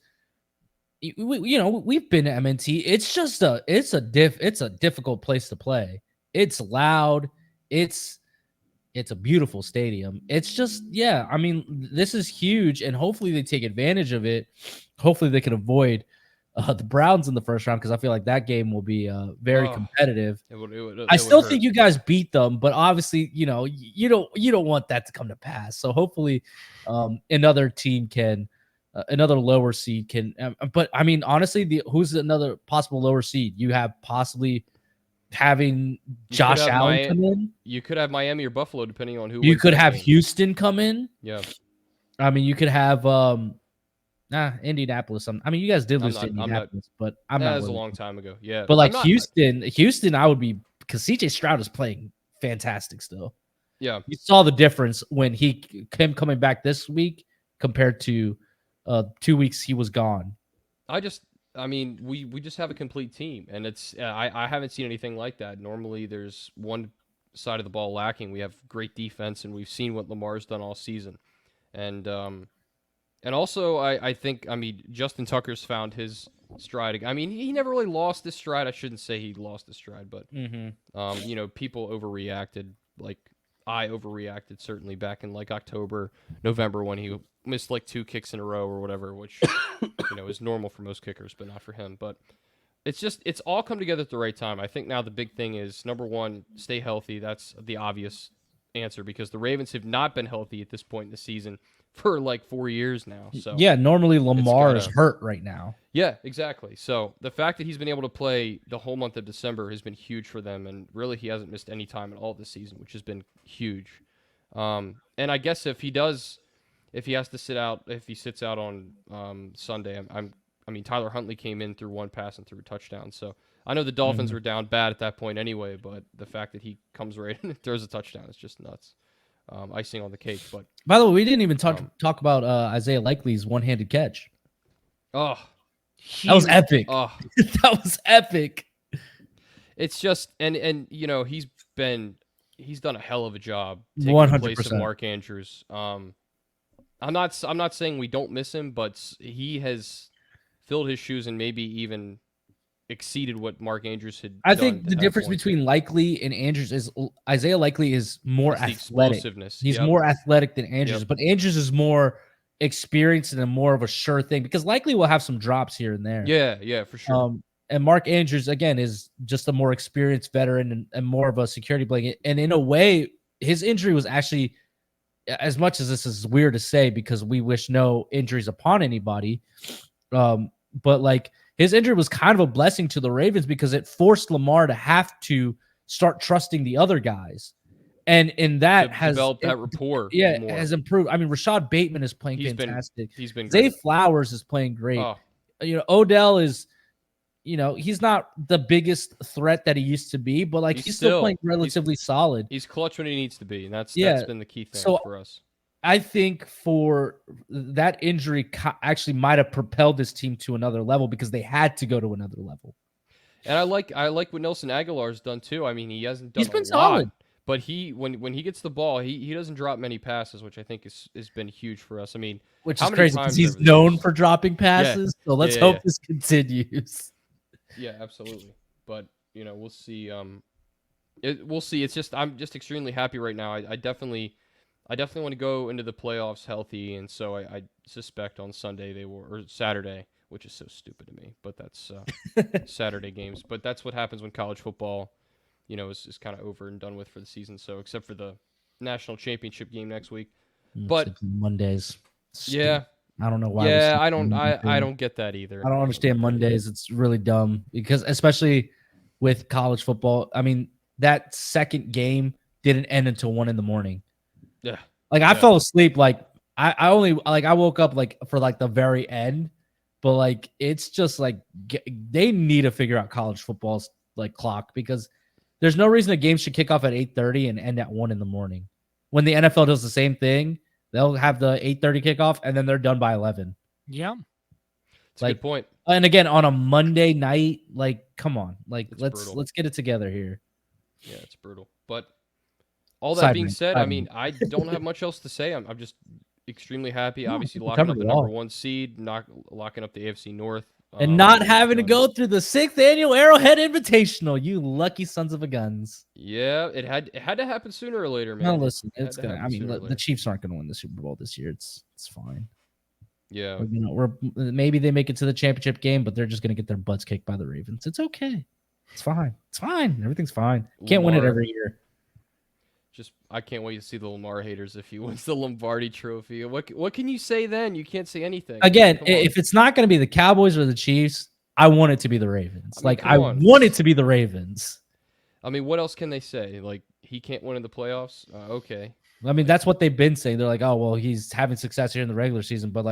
we've been to MNT. It's just it's a difficult place to play. It's loud. It's a beautiful stadium. It's just, I mean, this is huge, and hopefully they take advantage of it. Hopefully they can avoid the Browns in the first round, because I feel like that game will be very competitive. I still think you guys beat them, but obviously, you don't want that to come to pass. So hopefully another team can, another lower seed can. But I mean, honestly, who's another possible lower seed? You have possibly having Josh Allen come in. You could have Miami or Buffalo, depending on who. You could have Houston come in. Yeah. I mean, you could have Indianapolis. I mean, you guys did lose to Indianapolis, but I'm not. That was a long time ago. Yeah. But like Houston, I would be, because CJ Stroud is playing fantastic still. Yeah. You saw the difference when he came coming back this week compared to 2 weeks he was gone. I mean, we just have a complete team, and it's I haven't seen anything like that. Normally, there's one side of the ball lacking. We have great defense, and we've seen what Lamar's done all season, and also I think, I mean, Justin Tucker's found his stride. I mean, he never really lost his stride. I shouldn't say he lost his stride, but people overreacted. Like, I overreacted certainly back in like October, November, when he missed like 2 kicks in a row or whatever, which is normal for most kickers, but not for him. But it's all come together at the right time. I think now the big thing is, number one, stay healthy. That's the obvious answer, because the Ravens have not been healthy at this point in the season for like 4 years now. So yeah, normally Lamar is hurt right now. Yeah, exactly. So the fact that he's been able to play the whole month of December has been huge for them, and really he hasn't missed any time at all this season, which has been huge. And I guess if he sits out on Sunday, I mean, Tyler Huntley came in through 1 pass and threw a touchdown. So I know the Dolphins were down bad at that point anyway, but the fact that he comes right in and throws a touchdown is just nuts. Icing on the cake. But by the way, we didn't even talk about Isaiah Likely's one-handed catch. Oh, that was epic. Oh. That was epic. It's just, and he's done a hell of a job taking the place of Mark Andrews. I'm not saying we don't miss him, but he has filled his shoes and maybe even exceeded what Mark Andrews had I done think the at difference points. between Likely and Andrews is Isaiah Likely is more It's the athletic. explosiveness. He's Yep. more athletic than Andrews, Yep. but Andrews is more experienced and more of a sure thing because Likely will have some drops here and there. Yeah, for sure. And Mark Andrews, again, is just a more experienced veteran and more of a security blanket. And in a way, his injury was actually, as much as this is weird to say because we wish no injuries upon anybody, but like his injury was kind of a blessing to the Ravens because it forced Lamar to have to start trusting the other guys. And in that has developed that rapport. More. Has improved. I mean, Rashad Bateman is playing fantastic. He's been Zay great. Flowers is playing great. Oh. Odell is, he's not the biggest threat that he used to be, but like he's still playing relatively solid. He's clutch when he needs to be, and that's been the key thing for us. I think for that injury actually might have propelled this team to another level because they had to go to another level. And I like what Nelson Aguilar's done too. I mean, he hasn't done He's been a lot, solid. but when he gets the ball, he doesn't drop many passes, which I think has been huge for us. I mean, which is crazy because he's known for dropping passes. So let's hope this continues. Yeah, absolutely. But we'll see. We'll see. It's just I'm just extremely happy right now. I definitely want to go into the playoffs healthy, and so I suspect on Sunday or Saturday, which is so stupid to me, but that's Saturday games. But that's what happens when college football, is kind of over and done with for the season. So except for the national championship game next week, but Mondays. Yeah, I don't know why. Yeah, I don't get that either. I don't understand Mondays. It's really dumb because especially with college football, I mean that second game didn't end until 1 a.m. Yeah. Like I fell asleep. Like I woke up like for like the very end, but like it's just like they need to figure out college football's like clock because there's no reason a game should kick off at 8:30 and end at 1 a.m. When the NFL does the same thing, they'll have the 8:30 kickoff and then they're done by 11. Yeah, it's a good point. And again on a Monday night, like come on, like it's let's get it together here. Yeah, it's brutal, but. All that being said, I mean, I don't have much else to say. I'm just extremely happy. Obviously, locking up the number 1 seed, locking up the AFC North, and not having to go through the 6th annual Arrowhead Invitational. You lucky sons of a guns. Yeah, it had to happen sooner or later, man. No, listen, it's gonna. I mean, the Chiefs aren't going to win the Super Bowl this year. It's fine. Yeah, we're maybe they make it to the championship game, but they're just going to get their butts kicked by the Ravens. It's okay. It's fine. It's fine. Everything's fine. Can't win it every year. I can't wait to see the Lamar haters if he wins the Lombardi Trophy. What can you say then? You can't say anything. Again, if it's not going to be the Cowboys or the Chiefs, I want it to be the Ravens. I want it to be the Ravens. I mean, what else can they say? Like he can't win in the playoffs? Okay. I mean, that's what they've been saying. They're like, oh well, he's having success here in the regular season, but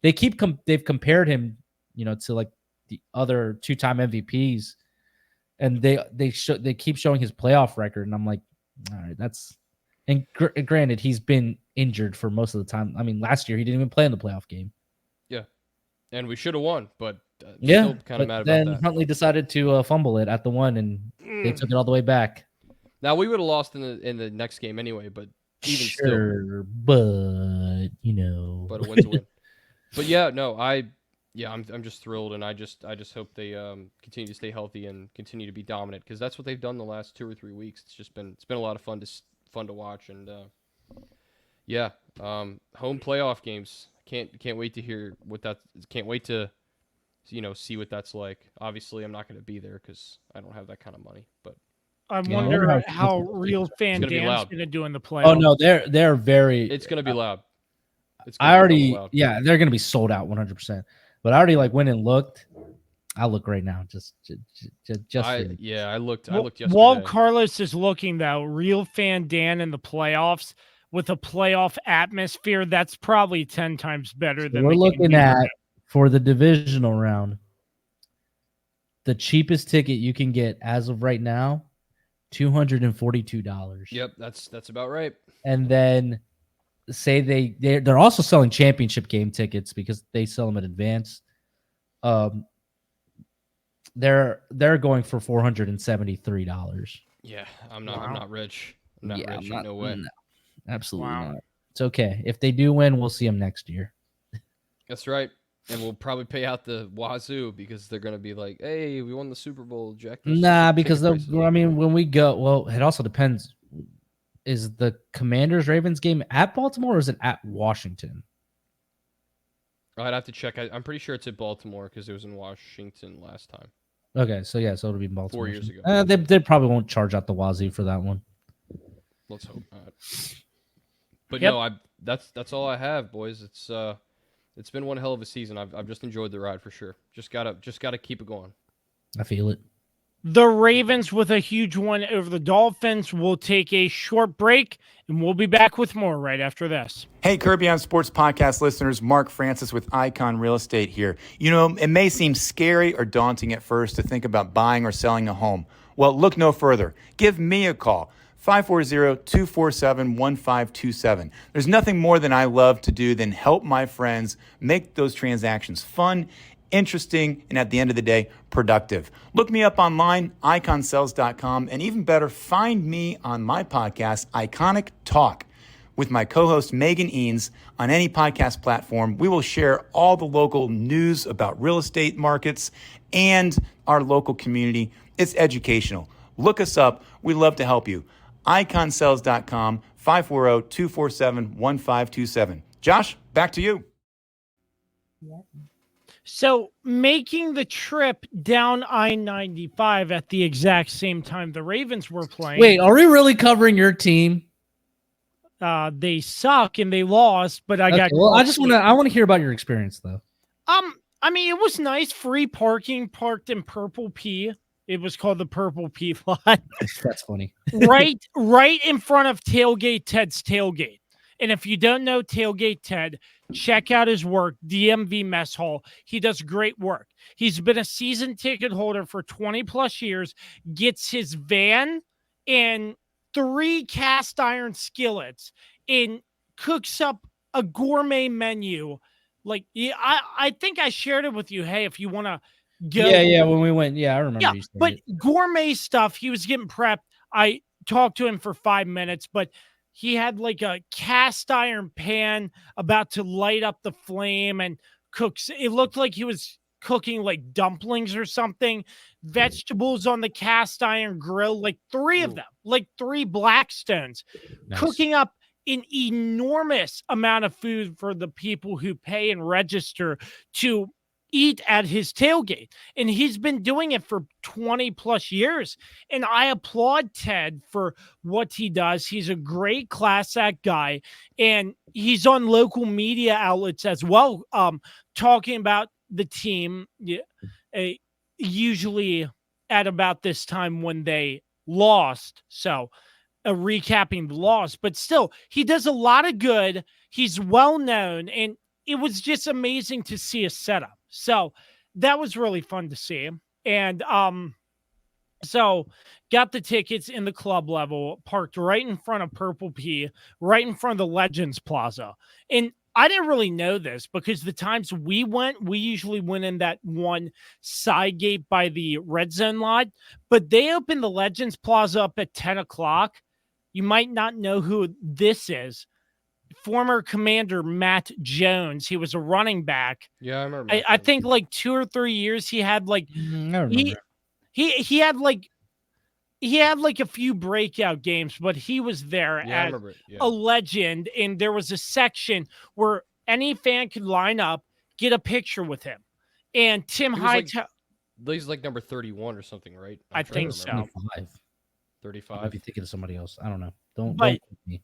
they've compared him, to like the other 2-time MVPs, and they keep showing his playoff record, and I'm like. All right, granted, he's been injured for most of the time. I mean, last year he didn't even play in the playoff game. Yeah, and we should have won, but still kind of mad about that. Then Huntley decided to fumble it at the 1, and they took it all the way back. Now we would have lost in the next game anyway, but even still, but but a win's a win. But yeah, no, I'm just thrilled, and I just hope they continue to stay healthy and continue to be dominant because that's what they've done the last 2 or 3 weeks. It's been a lot of fun to watch, and home playoff games. Can't wait to hear what that. Can't wait to see what that's like. Obviously, I'm not going to be there because I don't have that kind of money, but. I wonder how Real Fan Dan's going to do in the playoffs. Oh no, they're very. It's going to be loud. They're going to be sold out 100%. But I already went and looked. I'll look right now. I looked yesterday. While Carlos is looking though, Real Fan Dan in the playoffs with a playoff atmosphere, that's probably 10 times better than we're looking at for the divisional round. The cheapest ticket you can get as of right now, $242. Yep, that's about right. And then say they're also selling championship game tickets because they sell them in advance. They're going for $473. Yeah, I'm not rich. I'm not rich. No way. No, absolutely not. It's okay. If they do win, we'll see them next year. That's right. And we'll probably pay out the wazoo because they're going to be like, hey, we won the Super Bowl. Jack. Nah, because when we go, well, it also depends. Is the Commanders-Ravens game at Baltimore or is it at Washington? I'd have to check. I'm pretty sure it's at Baltimore because it was in Washington last time. Okay, so it'll be Baltimore. 4 years ago. They probably won't charge out the wazoo for that one. Let's hope not. But Yep. no, that's all I have, boys. It's been one hell of a season. I've just enjoyed the ride for sure. Just gotta keep it going. I feel it. The Ravens with a huge one over the Dolphins. We'll take a short break, and we'll be back with more right after this. Hey, Kirby on Sports Podcast listeners, Mark Francis with Icon Real Estate here. You know, it may seem scary or daunting at first to think about buying or selling a home. Well, look no further. Give me a call, 540-247-1527. There's nothing more than I love to do than help my friends make those transactions fun, interesting, and at the end of the day, productive. Look me up online, iconsells.com, and even better, find me on my podcast, Iconic Talk, with my co-host Megan Eanes on any podcast platform. We will share all the local news about real estate markets and our local community. It's educational. Look us up. We'd love to help you. iconsells.com, 540-247-1527. Josh, back to you. So making the trip down I-95 at the exact same time the Ravens were playing. Wait, are we really covering your team? They suck and they lost, but I got. Well, I want to hear about your experience though. I mean, it was nice. Free parking, parked in Purple P. It was called the Purple P lot. That's funny. right in front of Tailgate Ted's tailgate. And if you don't know Tailgate Ted, check out his work, DMV Mess Hall. He does great work. He's been a season ticket holder for 20 plus years, gets his van and 3 cast iron skillets and cooks up a gourmet menu. Like, yeah, I think I shared it with you. Hey, if you want to go. Yeah, when we went. Yeah, I remember. Yeah, you saying but it. gourmet stuff, he was getting prepped. I talked to him for 5 minutes, but he had like a cast iron pan about to light up the flame and cooks. It looked like he was cooking like dumplings or something. Vegetables on the cast iron grill, like 3 of them, like 3 Blackstones, Nice. cooking up an enormous amount of food for the people who pay and register to eat at his tailgate. And he's been doing it for 20 plus years. And I applaud Ted for what he does. He's a great class act guy. And he's on local media outlets as well, talking about the team, usually at about this time when they lost. So recapping the loss, but still, he does a lot of good. He's well known, and it was just amazing to see a setup. So that was really fun to see. And so got the tickets in the club level, parked right in front of Purple P, right in front of the Legends Plaza. And I didn't really know this because the times we went, we usually went in that one side gate by the red zone lot, but they opened the Legends Plaza up at 10 o'clock. You might not know who this is. Former Commander Matt Jones. He was a running back. Yeah, I remember. I think like 2 or 3 years he had like I remember. he had like a few breakout games, but he was there Yeah, I as remember it. Yeah. a legend. And there was a section where any fan could line up, get a picture with him. And Tim He was like- Hightower, He's like number 31 or something, right? I I'm trying think to so. remember. 25. I 35. might be thinking of somebody else. I don't know. Don't But- quote me.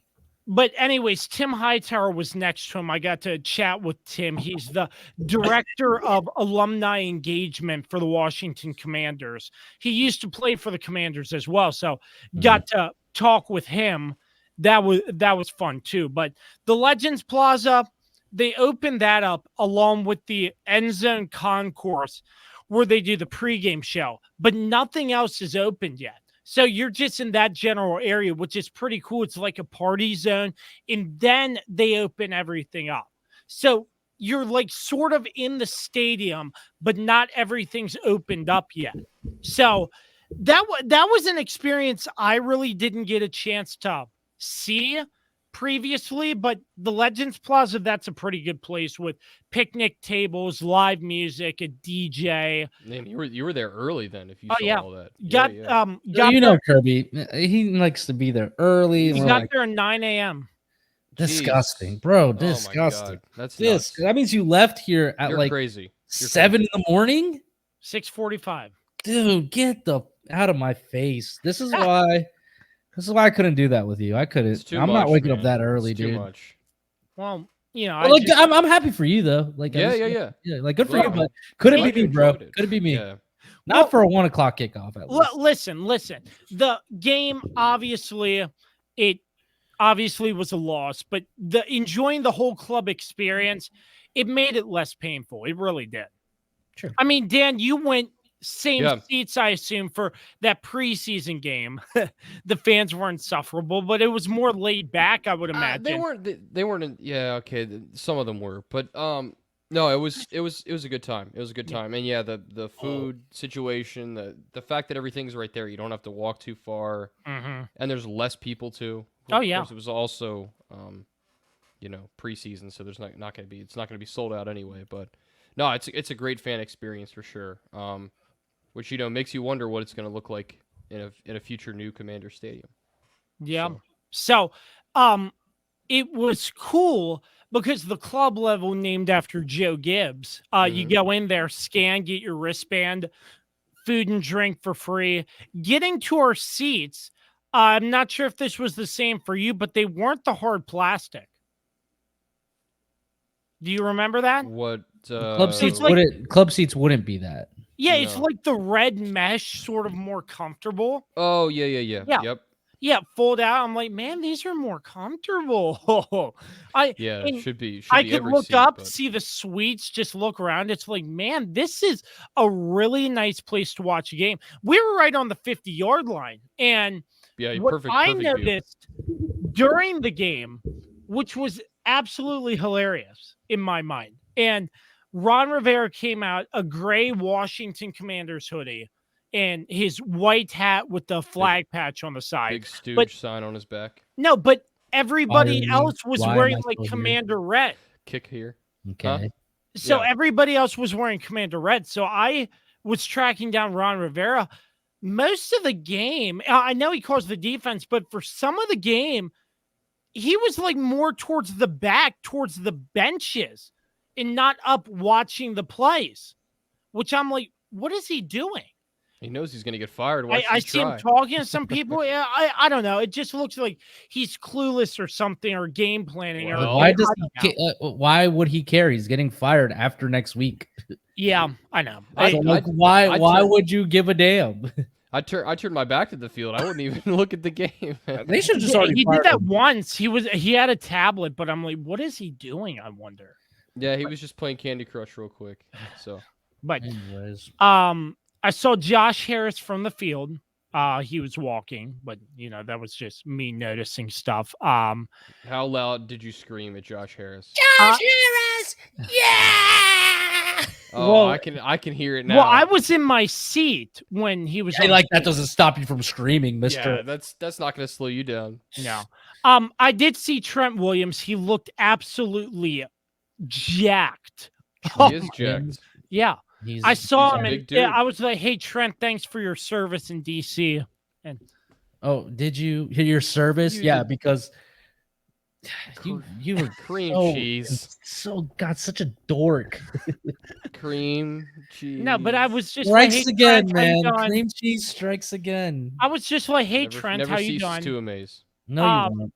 But anyways, Tim Hightower was next to him. I got to chat with Tim. He's the director of alumni engagement for the Washington Commanders. He used to play for the Commanders as well. So got to talk with him. That was fun too. But the Legends Plaza, they opened that up along with the end zone concourse where they do the pregame show, but nothing else is opened yet. So you're just in that general area, which is pretty cool. It's like a party zone. And then they open everything up. So you're like sort of in the stadium, but not everything's opened up yet. So that was an experience I really didn't get a chance to see previously, but the Legends Plaza, that's a pretty good place with picnic tables, live music, a DJ. Man, you were there early then if you Oh, saw yeah. all that. Got So got you there, know Kirby, he likes to be there early. And he we're got like, there at 9 a.m. disgusting, Jeez. bro. Oh Disgusting. my God. That's nuts. That means you left here at You're like crazy. You're 7 in the morning? 6:45. Dude, get the out of my face. This is why I couldn't do that with you. I couldn't. It's too I'm much, not waking up man. that early, It's too dude. much. Well, you know, But, like, I'm happy for you though. Like, Yeah. like good for you, Glad- but couldn't glad be you me, bro. enjoyed it. Couldn't be me. Yeah. Not for a 1 o'clock kickoff at least. listen. The game obviously was a loss, but enjoying the whole club experience, it made it less painful. It really did. Sure. I mean, Dan, you went same Yeah. seats, I assume, for that preseason game. The fans were insufferable, but it was more laid back, I would imagine. They weren't. Yeah. Okay. Some of them were, but no, it was a good time. It was a good time, and yeah, the food situation, the fact that everything's right there, you don't have to walk too far, and there's less people too. Oh, Of yeah. course, it was also preseason, so there's not going to be sold out anyway. But no, it's a great fan experience for sure. Which makes you wonder what it's going to look like in a future new Commander Stadium. Yeah. So, it was cool because the club level named after Joe Gibbs. You go in there, scan, get your wristband, food and drink for free. Getting to our seats, I'm not sure if this was the same for you, but they weren't the hard plastic. Do you remember that? What Club seats like- wouldn't be that. Yeah, it's No. like the red mesh, sort of more comfortable. Oh yeah. Yeah. Yep. Yeah, fold out. I'm like, man, these are more comfortable. It should be. I be could every look seat, up, but- see the suites, just look around. It's like, man, this is a really nice place to watch a game. We were right on the 50-yard line. And Yeah, what perfect. I Perfect view. noticed during the game, which was absolutely hilarious in my mind, and Ron Rivera came out, a gray Washington Commanders hoodie and his white hat with the flag patch on the side. Big stooge but- sign on his back. No, but everybody Why are we- else was why am wearing I like still here? Commander Red. Kick here. Okay. So Yeah. everybody else was wearing Commander Red. So I was tracking down Ron Rivera. Most of the game, I know he calls the defense, but for some of the game, he was like more towards the back, towards the benches, and not up watching the plays, which I'm like, what is he doing? He knows he's going to get fired. Why I see him talking to some people. Yeah, I don't know. It just looks like he's clueless or something, or game planning. Well, or Why I does don't know. why would he care? He's getting fired after next week. Yeah, I know. So, like, why would you give a damn? I turned my back to the field. I wouldn't even look at the game. They should just Yeah, already he fire did that him. once. He had a tablet, but I'm like, what is he doing? I wonder. Yeah, he was just playing Candy Crush real quick. So But Anyways. I saw Josh Harris from the field. He was walking, but that was just me noticing stuff. how loud did you scream at Josh Harris? Josh Harris, yeah. Oh, Well- I can hear it now. Well, I was in my seat when he was. Hey, on like the that doesn't stop you from screaming, Mister. Yeah, that's not going to slow you down. No. I did see Trent Williams. He looked absolutely jacked. He is jacked. Yeah. He's, I saw he's a him big and dude. I was like, hey, Trent, thanks for your service in DC. Oh, did you hear your service? You Yeah, did- because you were Cream so, cheese. got such a dork. Cream cheese. No, but I was just like, Strikes hey, again, Trent, how you man. doing? Cream cheese strikes again. I was just like, hey, never, Trent, never how you ceases doing? to amaze. No, Um, you won't.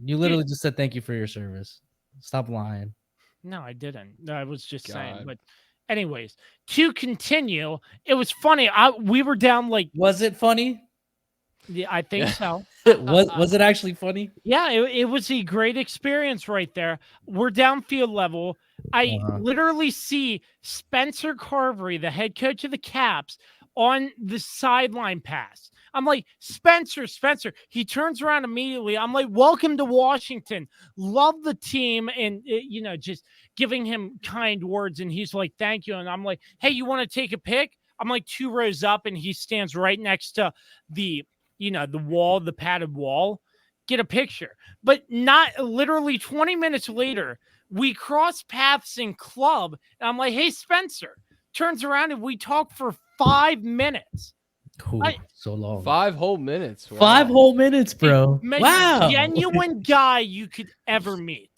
You literally just said thank you for your service. Stop lying. No, I didn't. I was just saying. God. But anyways, to continue, it was funny. We were down like, Was it funny? yeah, I think Yeah. so. Was it actually funny? Yeah, it was a great experience right there. We're downfield level. I literally see Spencer Carvery, the head coach of the Caps, on the sideline pass. I'm like, Spencer. He turns around immediately. I'm like, welcome to Washington. Love the team. And, just giving him kind words. And he's like, thank you. And I'm like, hey, you want to take a pic? I'm like 2 rows up and he stands right next to the wall, the padded wall. get a picture. But not literally 20 minutes later, we cross paths in club. And I'm like, hey, Spencer. Turns around and we talk for 5 minutes. Cool. So long. 5 whole minutes. Wow. 5 whole minutes, bro. Most Wow. genuine guy you could ever meet.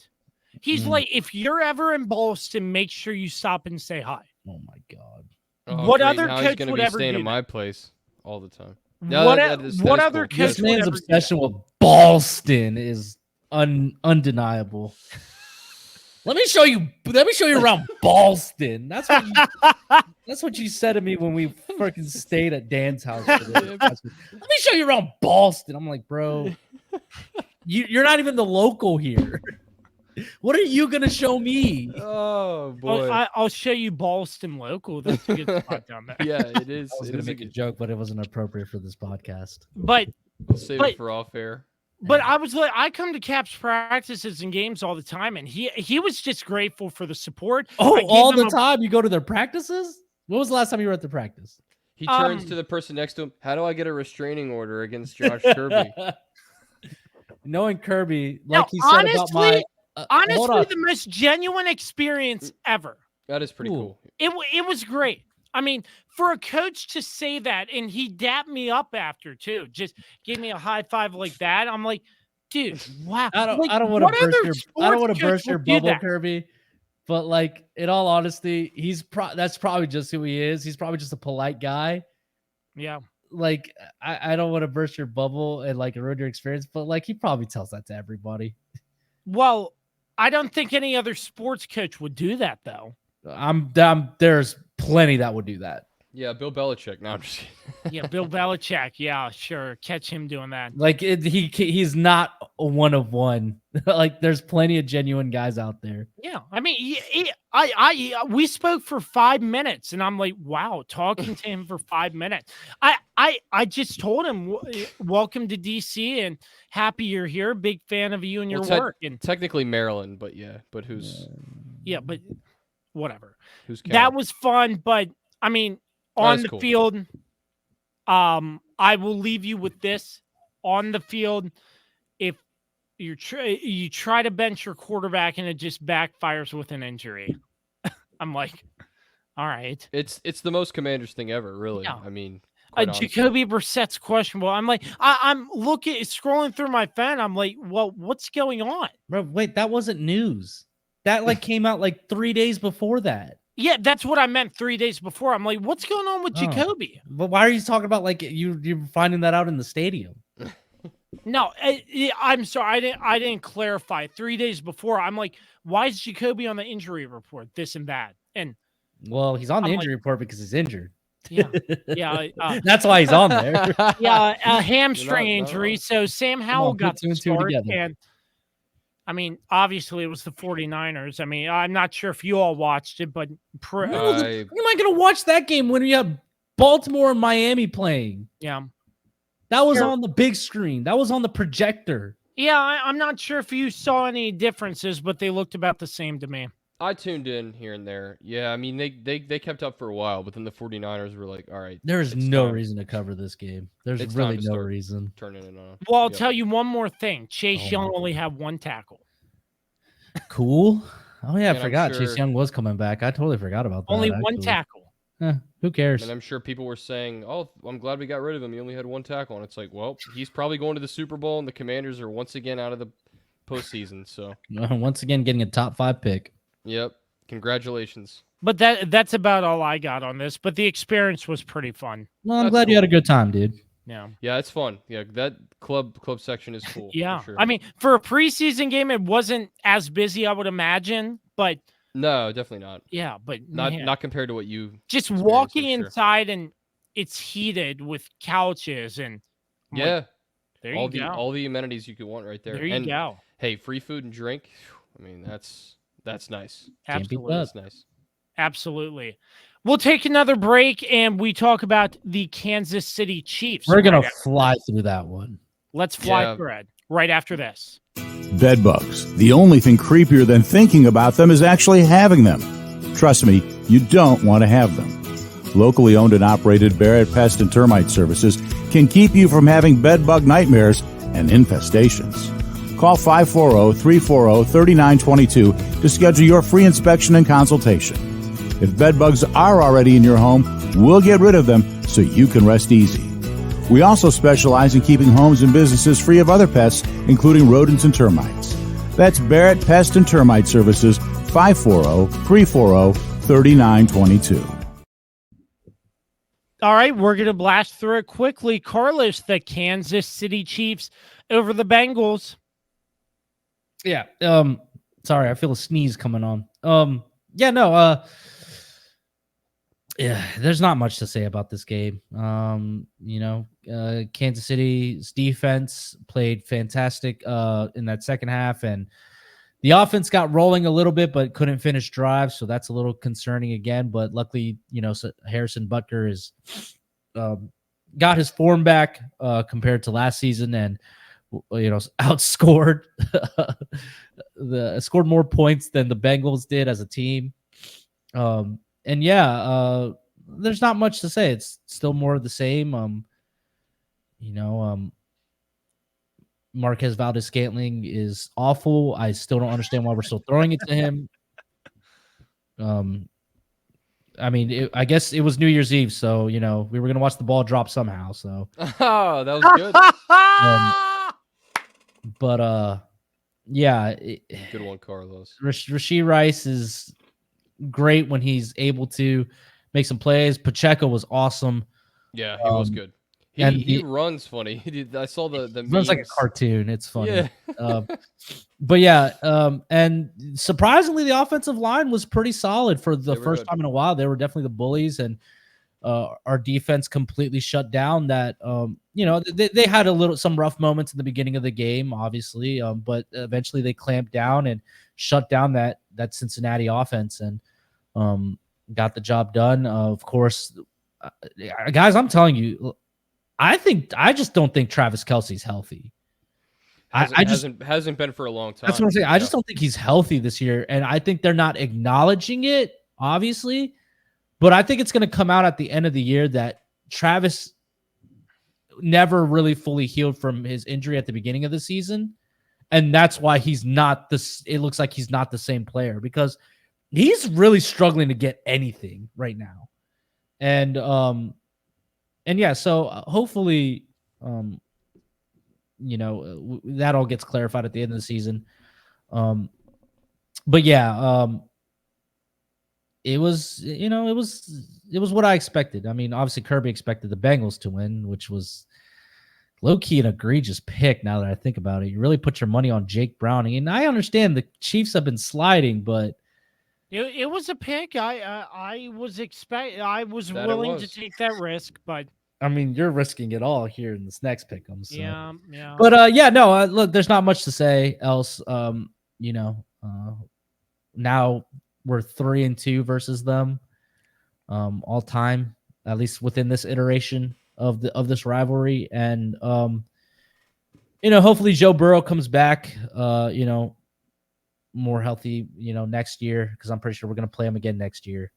He's like, if you're ever in Boston, make sure you stop and say hi. Oh my God. Oh, What great. other now coach he's gonna would be ever staying do at that? my place all the time. What That other is cool. coach This would man's ever do obsession that? with Boston is undeniable. Let me show you around Boston. That's what you said to me when we freaking stayed at Dan's house. Let me show you around Boston. I'm like, bro, you're not even the local here. What are you gonna show me? Oh boy. I'll show you Boston local. That's a good spot down there. Yeah, it is. I was It gonna is make a joke, but it wasn't appropriate for this podcast. But We'll save but- it for off air. I was like, I come to Caps practices and games all the time, and he was just grateful for the support. Oh, I gave all him the a- time you go to their practices? When was the last time you were at the practice? He turns to the person next to him. How do I get a restraining order against Josh Kirby? Knowing Kirby, No, like he said about my hold honestly, on. the most genuine experience ever. That is pretty cool. It was great. I mean, for a coach to say that, and he dapped me up after too, just gave me a high five like that. I'm like, dude, wow. I don't Like, want what to other burst your I don't sports want to coach burst your would do bubble, that? Kirby. But like in all honesty, that's probably just who he is. He's probably just a polite guy. Yeah. Like I don't want to burst your bubble and like ruin your experience, but like he probably tells that to everybody. Well, I don't think any other sports coach would do that though. There's plenty that would do that. Yeah, Bill Belichick. No, I'm just kidding. Yeah, Bill Belichick. Yeah, sure. Catch him doing that. Like he's not a one of one. Like there's plenty of genuine guys out there. Yeah, I mean, we spoke for 5 minutes, and I'm like, wow, talking to him for 5 minutes. I just told him, welcome to DC, and happy you're here. Big fan of you and your work. And technically Maryland, but who's yeah, but whatever. Who's That counting? was fun, but I mean, on that's the cool. field, I will leave you with this. On the field, if you try to bench your quarterback and it just backfires with an injury, I'm like, all right. It's the most Commanders thing ever, really. Yeah. I mean, quite honestly. Jacoby Brissett's questionable. I'm like, I'm scrolling through my phone. I'm like, well, what's going on? Bro, wait, that wasn't news. That like came out like 3 days before that. Yeah, that's what I meant 3 days before. I'm like, what's going on with Jacoby? But why are you talking about like you're finding that out in the stadium? No, I'm sorry. I didn't clarify. 3 days before, I'm like, why is Jacoby on the injury report? This and that. And Well, he's on the I'm injury report because he's injured. yeah, That's why he's on there. yeah, a hamstring You're not injury. wrong. So Sam Howell put got two the and two start, together. and I mean, obviously it was the 49ers. I mean, I'm not sure if you all watched it, but How am I going to watch that game when we have Baltimore and Miami playing? yeah. That was Sure. on the big screen. That was on the projector. Yeah, I'm not sure if you saw any differences, but they looked about the same to me. I tuned in here and there. Yeah, I mean, they kept up for a while, but then the 49ers were like, all right, There's it's no time. reason to cover this game. There's It's really time to no start. reason. Turning it on. Well, I'll Yep. tell you one more thing. Chase Oh, Young my only had one tackle. Cool. Oh, yeah, And I I'm forgot sure- Chase Young was coming back. I totally forgot about that. Only one actually. tackle. Who cares? And I'm sure people were saying, oh, I'm glad we got rid of him. He only had one tackle. And it's like, well, he's probably going to the Super Bowl, and the Commanders are once again out of the postseason. So, Once again, getting a top 5 pick. yep. Congratulations. But that's about all I got on this. But the experience was pretty fun. Well, I'm That's glad you had a cool. good time, dude. Yeah. Yeah, it's fun. Yeah, that club section is cool. for Yeah. sure. I mean, for a preseason game, it wasn't as busy, I would imagine. But no, definitely not. yeah, but Not man, not compared to what you. just experienced, walking I'm sure. inside and it's heated with couches and I'm like, Yeah, there all you the go. all the amenities you could want right there. There you and go. hey, free food and drink. I mean, that's nice. Can't beat Absolutely. that. That's nice. Absolutely. We'll take another break and we talk about the Kansas City Chiefs. We're going right to after- fly through that one. Let's fly Yeah. through it right after this. Bed bugs. The only thing creepier than thinking about them is actually having them. Trust me, you don't want to have them. Locally owned and operated Barrett Pest and Termite Services can keep you from having bed bug nightmares and infestations. Call 540-340-3922 to schedule your free inspection and consultation. If bed bugs are already in your home, we'll get rid of them so you can rest easy. We also specialize in keeping homes and businesses free of other pests, including rodents and termites. That's Barrett Pest and Termite Services, 540-340-3922. All right, we're going to blast through it quickly. Carlos, the Kansas City Chiefs over the Bengals. Yeah. Sorry, I feel a sneeze coming on. Yeah, there's not much to say about this game. Kansas City's defense played fantastic in that second half, and the offense got rolling a little bit, but couldn't finish drives, so that's a little concerning again. But luckily, Harrison Butker is got his form back compared to last season, and outscored scored more points than the Bengals did as a team. There's not much to say. It's still more of the same. Marquez Valdes-Scantling is awful. I still don't understand why we're still throwing it to him. I guess it was New Year's Eve, so we were gonna watch the ball drop somehow. So Oh, that was good. Good one, Carlos. Rashee Rice is great when he's able to make some plays. Pacheco was awesome. Yeah, he was good. He runs funny. I saw the memes. Runs like a cartoon. It's funny. Yeah. And surprisingly, the offensive line was pretty solid for the first time in a while. They were definitely the bullies, and our defense completely shut down that. They had some rough moments in the beginning of the game, obviously, but eventually they clamped down and shut down that Cincinnati offense and got the job done. Of course, guys, I'm telling you, I just don't think Travis Kelce's healthy. Hasn't been for a long time. That's what I'm saying. I just don't think he's healthy this year, and I think they're not acknowledging it, obviously. But I think it's going to come out at the end of the year that Travis never really fully healed from his injury at the beginning of the season, and that's why he's not this. It looks like he's not the same player because he's really struggling to get anything right now, and so hopefully, that all gets clarified at the end of the season. It was what I expected. I mean, obviously Kirby expected the Bengals to win, which was low-key an egregious pick now that I think about it. You really put your money on Jake Browning. And I understand the Chiefs have been sliding, but it was a pick. I was willing to take that risk, but I mean, you're risking it all here in this next pick'em. So. Yeah. But look, there's not much to say else. Now we're 3-2 versus them, all time, at least within this iteration of this rivalry. And hopefully Joe Burrow comes back, more healthy, next year, because I'm pretty sure we're gonna play him again next year.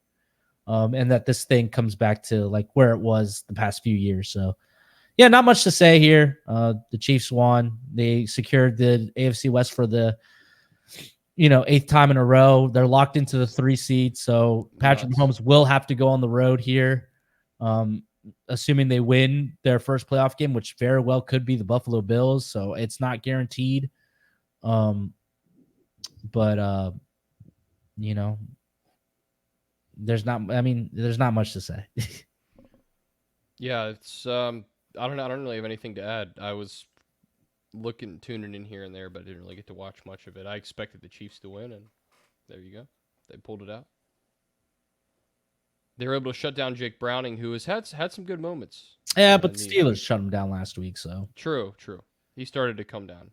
And that this thing comes back to like where it was the past few years. So, yeah, not much to say here. The Chiefs won. They secured the AFC West for the 8th time in a row. They're locked into the 3 seed. So Patrick Mahomes will have to go on the road here, assuming they win their first playoff game, which very well could be the Buffalo Bills. So it's not guaranteed. There's not much to say. Yeah, it's I don't really have anything to add. I was tuning in here and there, but I didn't really get to watch much of it. I expected the Chiefs to win, and there you go. They pulled it out. They were able to shut down Jake Browning, who has had some good moments. Yeah, but the Steelers shut him down last week, so. True. He started to come down.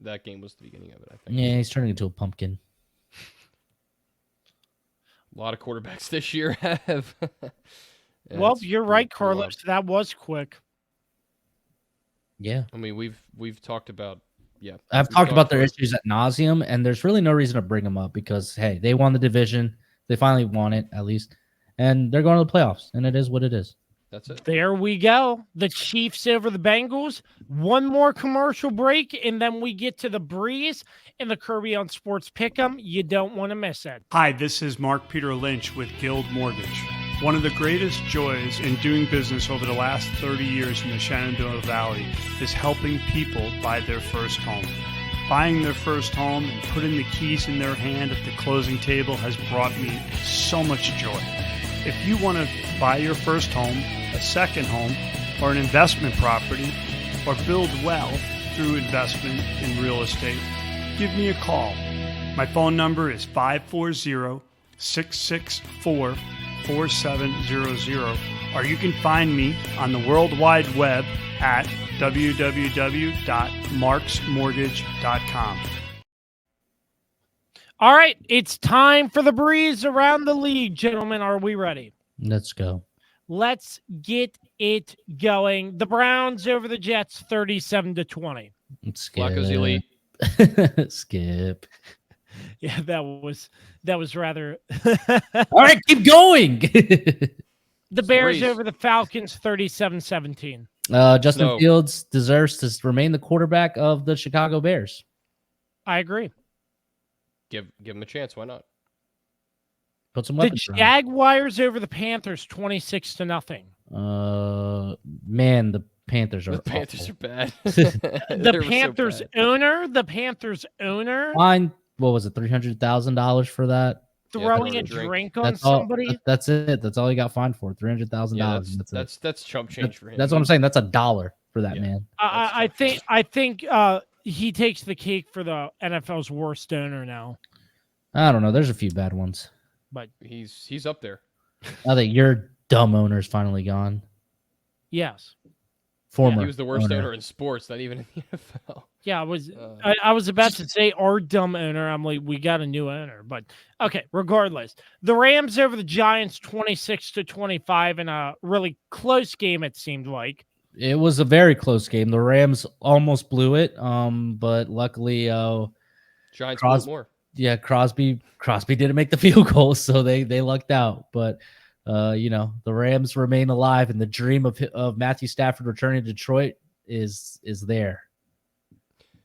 That game was the beginning of it, I think. Yeah, he's turning into a pumpkin. A lot of quarterbacks this year have. Well, you're right, Carlos. That was quick. Yeah. I mean, we've talked about I've talked about their issues ad nauseum, and there's really no reason to bring them up because hey, they won the division. They finally won it at least, and they're going to the playoffs, and it is what it is. That's it. There we go. The Chiefs over the Bengals. One more commercial break, and then we get to the Breeze and the Kirby on Sports PickEm. You don't want to miss it. Hi, this is Mark Peter Lynch with Guild Mortgage. One of the greatest joys in doing business over the last 30 years in the Shenandoah Valley is helping people buy their first home. Buying their first home and putting the keys in their hand at the closing table has brought me so much joy. If you want to buy your first home, a second home, or an investment property, or build wealth through investment in real estate, give me a call. My phone number is 540-664-4700, or you can find me on the World Wide Web at www.marksmortgage.com. All right, it's time for the Breeze around the league, gentlemen. Are we ready? Let's go. Let's get it going. The Browns over the Jets, 37-20. Flacco's elite. Skip. Yeah, that was rather. All right, keep going. The Bears Breeze. over the Falcons, 37-17. Justin Fields deserves to remain the quarterback of the Chicago Bears. I agree. Give him a chance. Why not? Put some The weapons around. Jaguars over the Panthers, 26-0. Man, the Panthers are The Panthers awful. are bad. The Panthers owner Fine. What was it? $300,000 for that. throwing Yeah, a drink. drink on That's all. somebody. That's it. That's all he got fined for. $300,000. Yeah, That's that's chump change for him. That's what I'm saying. That's $1 for that Yeah. man. I think he takes the cake for the NFL's worst owner now. I don't know. There's a few bad ones. But He's up there. Now that your dumb owner's finally gone. yes, Former. He was the worst owner in sports, not even in the NFL. yeah, I was about to say our dumb owner. I'm like, we got a new owner, but okay. Regardless, the Rams over the Giants, 26-25, in a really close game. It seemed like. It was a very close game. The Rams almost blew it, but luckily, Giants Cros- blew it more. yeah, Crosby didn't make the field goal, so they lucked out. But the Rams remain alive, and the dream of Matthew Stafford returning to Detroit is there.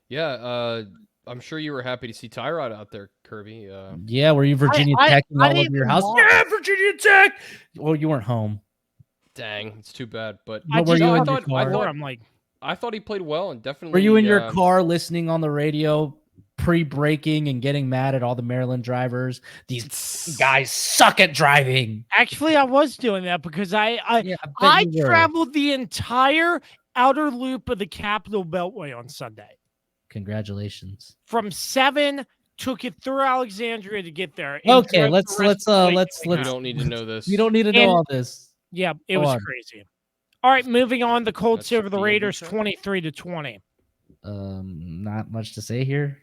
Yeah, I'm sure you were happy to see Tyrod out there, Kirby. Yeah, were you Virginia Teching all over your house? Yeah, Virginia Tech. Well, you weren't home. Dang, it's too bad. But What were you in your I car? thought I'm like, I thought he played well and definitely. Were you in your car listening on the radio, pre-braking and getting mad at all the Maryland drivers? These guys suck at driving. actually, I was doing that because I bet you were. traveled the entire outer loop of the Capitol Beltway on Sunday. Congratulations. From 7, took it through Alexandria to get there. and Okay, drove let's the rest of the way let's back You out. don't need to know this. We don't need to know And- all this. Yeah, it Go was on. crazy. All right, moving on. The Colts That's over the the Raiders, underside. 23-20. Not much to say here.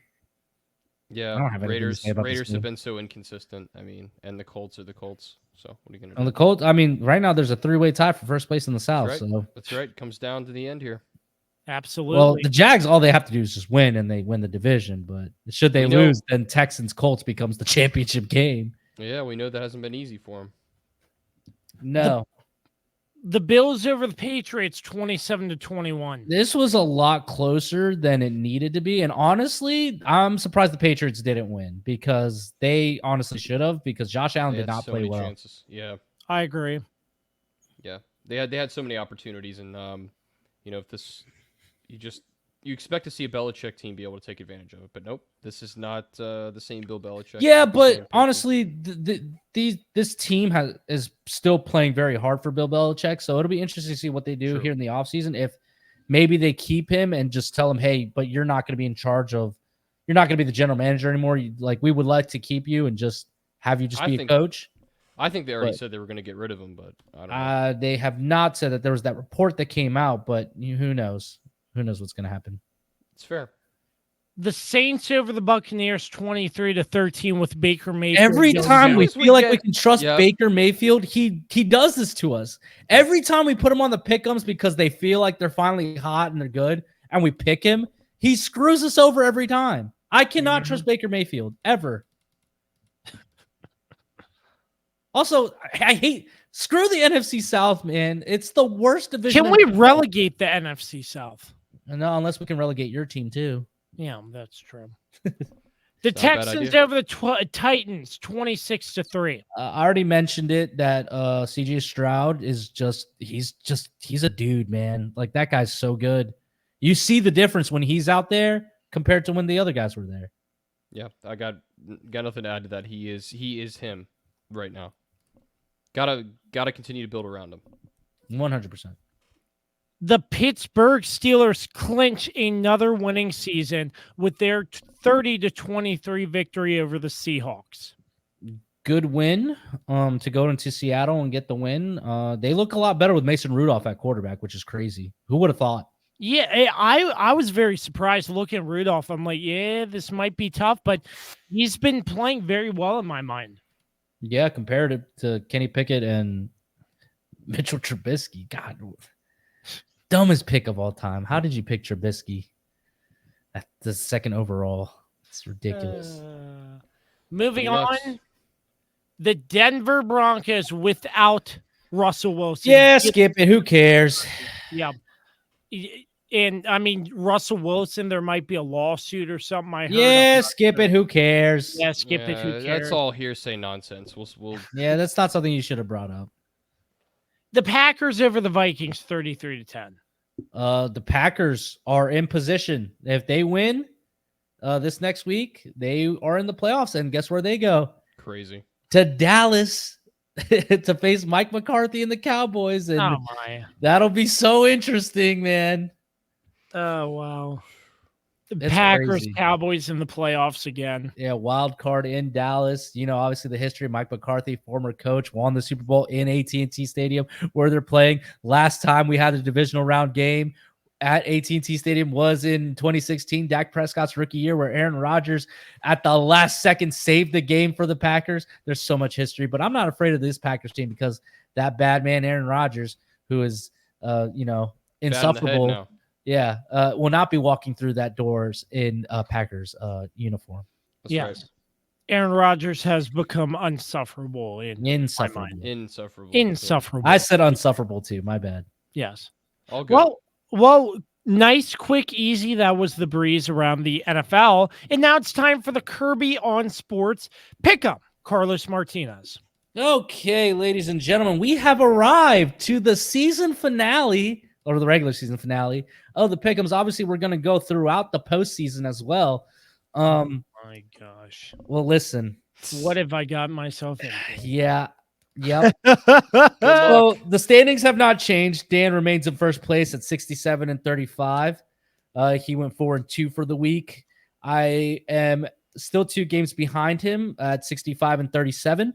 I Yeah, don't have anything to say about this Raiders game. have been so inconsistent. I mean, and the Colts are the Colts. So what are you gonna do? On the Colts, I mean, right now there's a 3-way tie for first place in the South. That's right. So, That's right. It comes down to the end here. Absolutely. well, the Jags, all they have to do is just win, and they win the division. But should they We know- lose, then Texans Colts becomes the championship game. Yeah, we know that hasn't been easy for him. No, the Bills over the Patriots, 27-21. this was a lot closer than it needed to be. And honestly, I'm surprised the Patriots didn't win because they honestly should have, because Josh Allen They did had not so play many well. chances. Yeah, I agree. yeah. They had so many opportunities, and if this you expect to see a Belichick team be able to take advantage of it, but nope, this is not the same Bill Belichick. Yeah, not the same but person. honestly, this team is still playing very hard for Bill Belichick. So it'll be interesting to see what they do True. here in the offseason. If maybe they keep him and just tell him, hey, but you're not going to be in charge of, you're not going to be the general manager anymore. We would like to keep you and just have you just I be a think- coach. I think they already but- said they were going to get rid of him, but I don't know. They have not said that. There was that report that came out, but who knows? Who knows what's going to happen? It's fair. The Saints over the Buccaneers, 23-13 with Baker Mayfield. Every going time down. we As we feel like we get- can trust yeah. Baker Mayfield, he does this to us. Every time we put him on the pick'ems because they feel like they're finally hot and they're good, and we pick him, he screws us over every time. I cannot trust Baker Mayfield ever. Also, I hate Screw the NFC South, man. It's the worst division. Can we relegate the NFC South? No, unless we can relegate your team too. Yeah, that's true. Not The a bad Texans idea. over the Titans, 26-3. I already mentioned it that CJ Stroud is he's a dude, man. Like that guy's so good. You see the difference when he's out there compared to when the other guys were there. Yeah, I got nothing to add to that. He is him right now. Gotta continue to build around him. 100%. The Pittsburgh Steelers clinch another winning season with their 30-23 victory over the Seahawks. Good win to go into Seattle and get the win. They look a lot better with Mason Rudolph at quarterback, which is crazy. Who would have thought? Yeah, I was very surprised looking at Rudolph. I'm like, yeah, this might be tough, but he's been playing very well in my mind. Yeah, compared to Kenny Pickett and Mitchell Trubisky. God, dumbest pick of all time. How did you pick Trubisky at the second overall? It's ridiculous. Moving Nuts. on, the Denver Broncos without Russell Wilson. Yeah, skip it. Who cares? Yeah. And I mean, Russell Wilson, there might be a lawsuit or something. I heard. Yeah, skip it. Who cares? Yeah, skip it. Who cares? That's all hearsay nonsense. We'll Yeah, that's not something you should have brought up. The Packers over the Vikings, 33-10. The Packers are in position. If they win this next week, they are in the playoffs. And guess where they go? crazy. To Dallas to face Mike McCarthy and the Cowboys. And Oh my! that'll be so interesting, man. Oh wow! The It's Packers, crazy. Cowboys in the playoffs again. Yeah, wild card in Dallas. You know, obviously the history of Mike McCarthy, former coach, won the Super Bowl in AT&T Stadium where they're playing. Last time we had a divisional round game at AT&T Stadium was in 2016, Dak Prescott's rookie year, where Aaron Rodgers at the last second saved the game for the Packers. There's so much history, but I'm not afraid of this Packers team because that bad man Aaron Rodgers, who is insufferable. Yeah, will not be walking through that doors in Packers uniform. That's Yes. right. Aaron Rodgers has become unsufferable in Insufferable. Insufferable. insufferable. I said unsufferable too. My bad. Yes. All good. Well, nice, quick, easy. That was the breeze around the NFL. And now it's time for the Kirby on Sports PickEm. Carlos Martinez. Okay, ladies and gentlemen, we have arrived to the season finale or the regular season finale of the Pick'ems. Obviously, we're going to go throughout the postseason as well. My gosh. Well, listen. What have I got myself into? Yeah. Yep. So the standings have not changed. Dan remains in first place at 67-35. He went 4-2 for the week. I am still 2 games behind him at 65-37.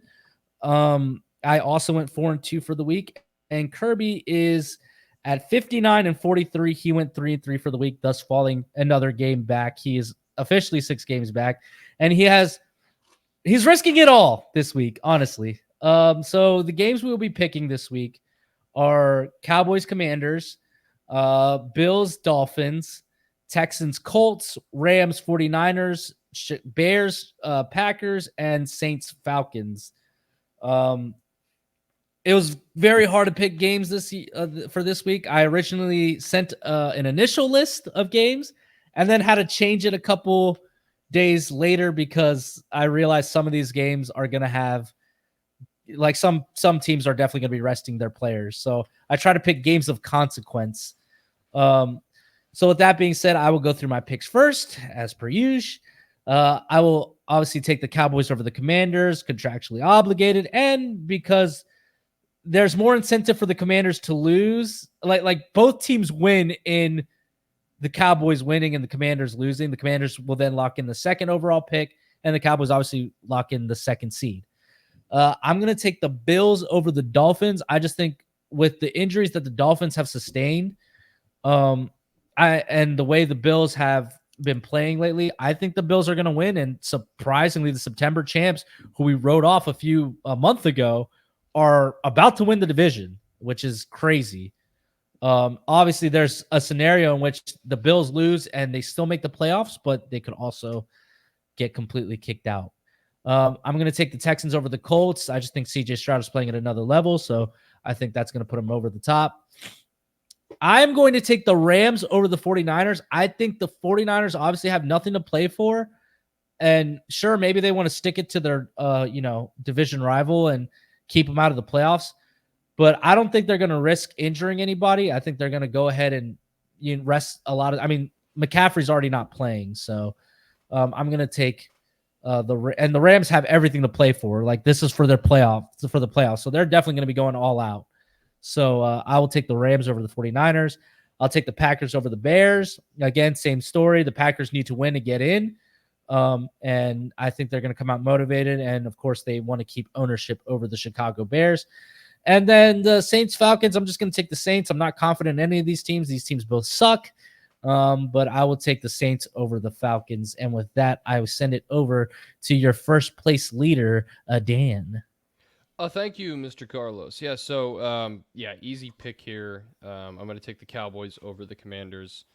I also went 4-2 for the week, and Kirby is at 59-43. He went 3-3 for the week, thus falling another game back. He is officially 6 games back, and he's risking it all this week, honestly. So the games we will be picking this week are Cowboys, Commanders, Bills, Dolphins, Texans, Colts, Rams, 49ers, Bears, Packers, and Saints, Falcons. It was very hard to pick games for this week. I originally sent an initial list of games and then had to change it a couple days later because I realized some of these games are going to have, like some teams are definitely going to be resting their players. So I try to pick games of consequence. So with that being said, I will go through my picks first, as per usual. I will obviously take the Cowboys over the Commanders, contractually obligated, and because there's more incentive for the Commanders to lose. Like both teams win in the Cowboys winning and the Commanders losing. The Commanders will then lock in the second overall pick, and the Cowboys obviously lock in the second seed. I'm going to take the Bills over the Dolphins. I just think with the injuries that the Dolphins have sustained, and the way the Bills have been playing lately, I think the Bills are going to win. And surprisingly, the September champs, who we wrote off a month ago, are about to win the division, which is crazy. Obviously, there's a scenario in which the Bills lose and they still make the playoffs, but they could also get completely kicked out. I'm going to take the Texans over the Colts. I just think CJ Stroud is playing at another level, so I think that's going to put him over the top. I'm going to take the Rams over the 49ers. I think the 49ers obviously have nothing to play for. And sure, maybe they want to stick it to their division rival and keep them out of the playoffs. But I don't think they're going to risk injuring anybody. I think they're going to go ahead and rest a lot of – I mean, McCaffrey's already not playing. So I'm going to take the Rams have everything to play for. Like, this is for their playoffs. So they're definitely going to be going all out. So I will take the Rams over the 49ers. I'll take the Packers over the Bears. Again, same story. The Packers need to win to get in. And I think they're going to come out motivated. And, of course, they want to keep ownership over the Chicago Bears. And then the Saints-Falcons, I'm just going to take the Saints. I'm not confident in any of these teams. These teams both suck. But I will take the Saints over the Falcons. And with that, I will send it over to your first place leader, Dan. Thank you, Mr. Carlos. Yeah, so, easy pick here. I'm going to take the Cowboys over the Commanders.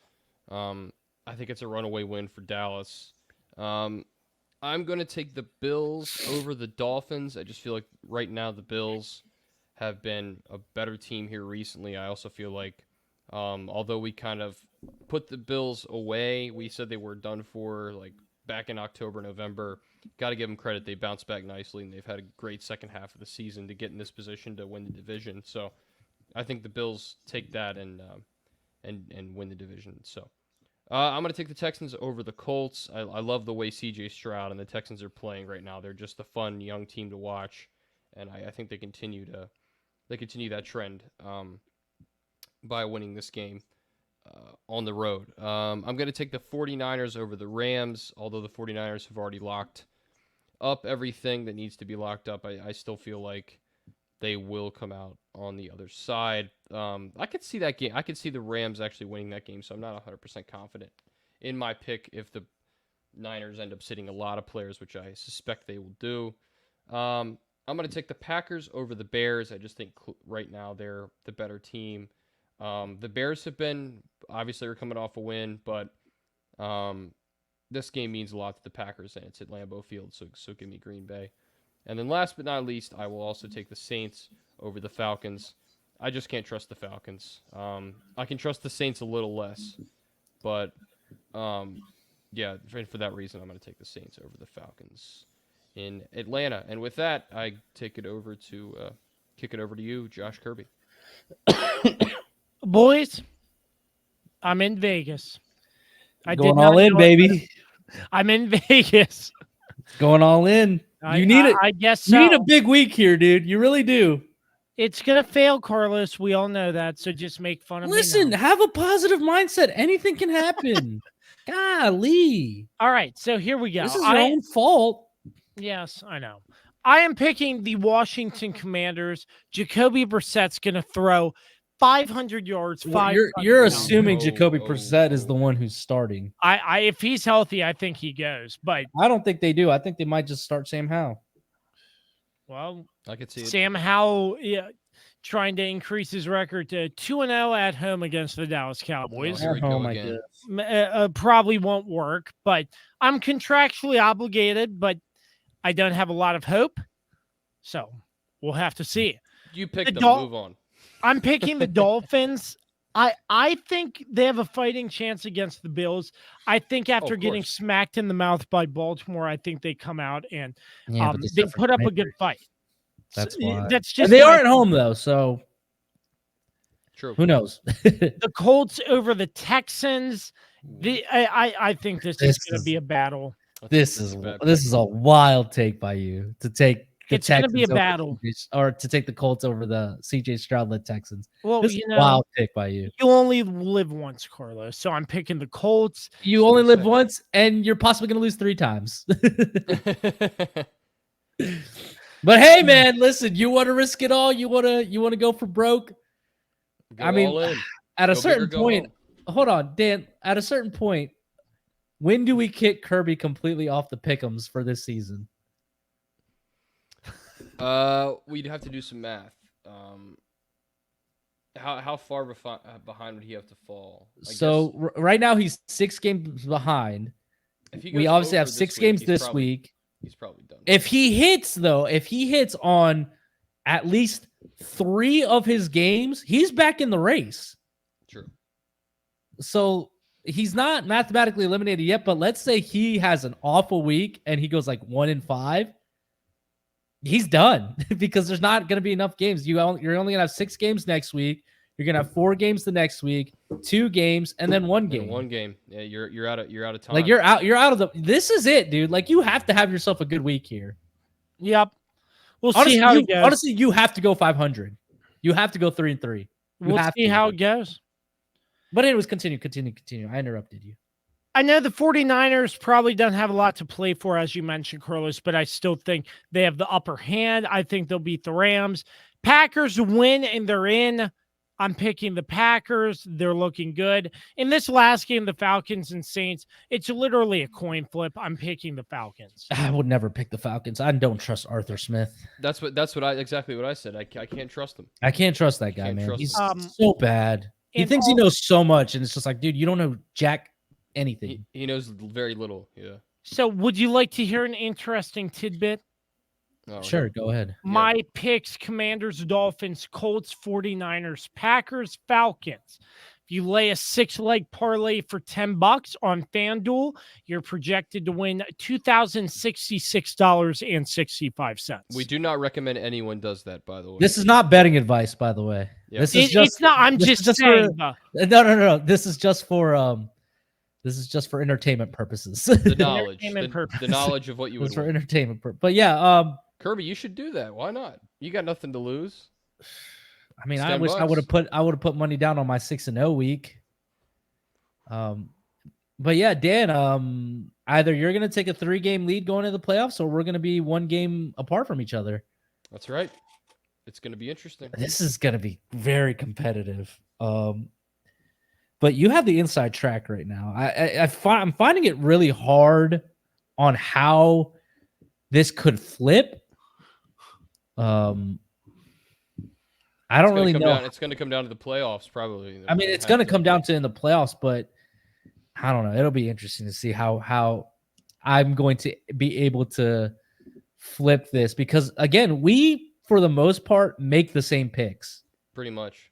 I think it's a runaway win for Dallas. I'm going to take the Bills over the Dolphins. I just feel like right now the Bills have been a better team here recently. I also feel like, although we kind of put the Bills away, we said they were done for like back in October, November. Got to give them credit. They bounced back nicely, and they've had a great second half of the season to get in this position to win the division. So I think the Bills take that and win the division. So I'm going to take the Texans over the Colts. I love the way C.J. Stroud and the Texans are playing right now. They're just a fun young team to watch, and I think they continue that trend by winning this game on the road. I'm going to take the 49ers over the Rams, although the 49ers have already locked up everything that needs to be locked up. I still feel like they will come out on the other side. I could see that game. I could see the Rams actually winning that game, so I'm not 100% confident in my pick if the Niners end up sitting a lot of players, which I suspect they will do. I'm going to take the Packers over the Bears. I just think right now they're the better team. The Bears have been, obviously, are coming off a win, but this game means a lot to the Packers, and it's at Lambeau Field, so give me Green Bay. And then last but not least, I will also take the Saints over the Falcons. I just can't trust the Falcons. I can trust the Saints a little less, but for that reason, I'm going to take the Saints over the Falcons in Atlanta. And with that, I take it over to kick it over to you, Josh Kirby. Boys, I'm in Vegas. Going all in, baby. I'm in Vegas. Going all in. You need it. I guess so. You need a big week here, dude. You really do. It's going to fail, Carlos. We all know that. So just make fun of me. Listen, have a positive mindset. Anything can happen. Golly. All right. So here we go. This is your own fault. Yes, I know. I am picking the Washington Commanders. Jacoby Brissett's going to throw 500 yards. You're assuming Jacoby Brissett is the one who's starting. If he's healthy, I think he goes. But I don't think they do. I think they might just start Sam Howell. Well, I could see it. Sam Howell trying to increase his record to 2-0 at home against the Dallas Cowboys. Probably won't work, but I'm contractually obligated, but I don't have a lot of hope. So we'll have to see. You pick them, move on. I'm picking the Dolphins. I think they have a fighting chance against the Bills. I think after getting smacked in the mouth by Baltimore, I think they come out and they put up a good fight. That's why. That's just. And they are at home though, so true. Who knows? The Colts over the Texans. I think this is going to be a battle. This is a wild take by you to take. It's going to be a battle. Or to take the Colts over the C.J. Stroud-led Texans. Well, this is a wild pick by you. You only live once, Carlos, so I'm picking the Colts. You only live once, and you're possibly going to lose 3 times. But hey, man, listen, you want to risk it all? You want to go for broke? At a certain point, hold on, Dan. At a certain point, when do we kick Kirby completely off the pick'ems for this season? We'd have to do some math. How far behind would he have to fall? Right now he's 6 games behind. We obviously have 6 games this week. He's probably done. If he hits on at least 3 of his games, he's back in the race. True. So he's not mathematically eliminated yet, but let's say he has an awful week and he goes like 1-5. He's done because there's not going to be enough games. You're only going to have 6 games next week. You're going to have 4 games the next week, 2 games, and then 1 game. And 1 game. Yeah, you're out of time. Like you're out of the. This is it, dude. Like you have to have yourself a good week here. Yep. We'll honestly, see how it goes. Honestly, you have to go 500. You have to go 3-3. We'll see how it goes. But anyways, continue. I interrupted you. I know the 49ers probably don't have a lot to play for, as you mentioned, Carlos, but I still think they have the upper hand. I think they'll beat the Rams. Packers win, and they're in. I'm picking the Packers. They're looking good. In this last game, the Falcons and Saints, it's literally a coin flip. I'm picking the Falcons. I would never pick the Falcons. I don't trust Arthur Smith. That's exactly what I said. I can't trust him. I can't trust that guy, man. He's him. so bad. He thinks he knows so much, and it's just like, dude, you don't know jack anything. He knows very little. Yeah. So would you like to hear an interesting tidbit? Oh, sure, go ahead. My picks: Commanders, Dolphins, Colts, 49ers, Packers, Falcons. If you lay a 6-leg parlay for $10 on FanDuel, you're projected to win $2,066.65. We do not recommend anyone does that, by the way. This is not betting advice, by the way. Yeah. It's not. I'm just saying. No. This is just for entertainment purposes. The knowledge, the knowledge of what you would. It's for entertainment purposes. But yeah, Kirby, you should do that. Why not? You got nothing to lose. I mean, I wish I would have put money down on my 6-0 week. But yeah, Dan, either you're gonna take a 3-game lead going into the playoffs, or we're gonna be 1 game apart from each other. That's right. It's gonna be interesting. This is gonna be very competitive. But you have the inside track right now. I'm finding it really hard on how this could flip. I don't really know. It's going to come down to the playoffs, probably. I mean, it's going to come down to in the playoffs, but I don't know. It'll be interesting to see how I'm going to be able to flip this because, again, we, for the most part, make the same picks. Pretty much.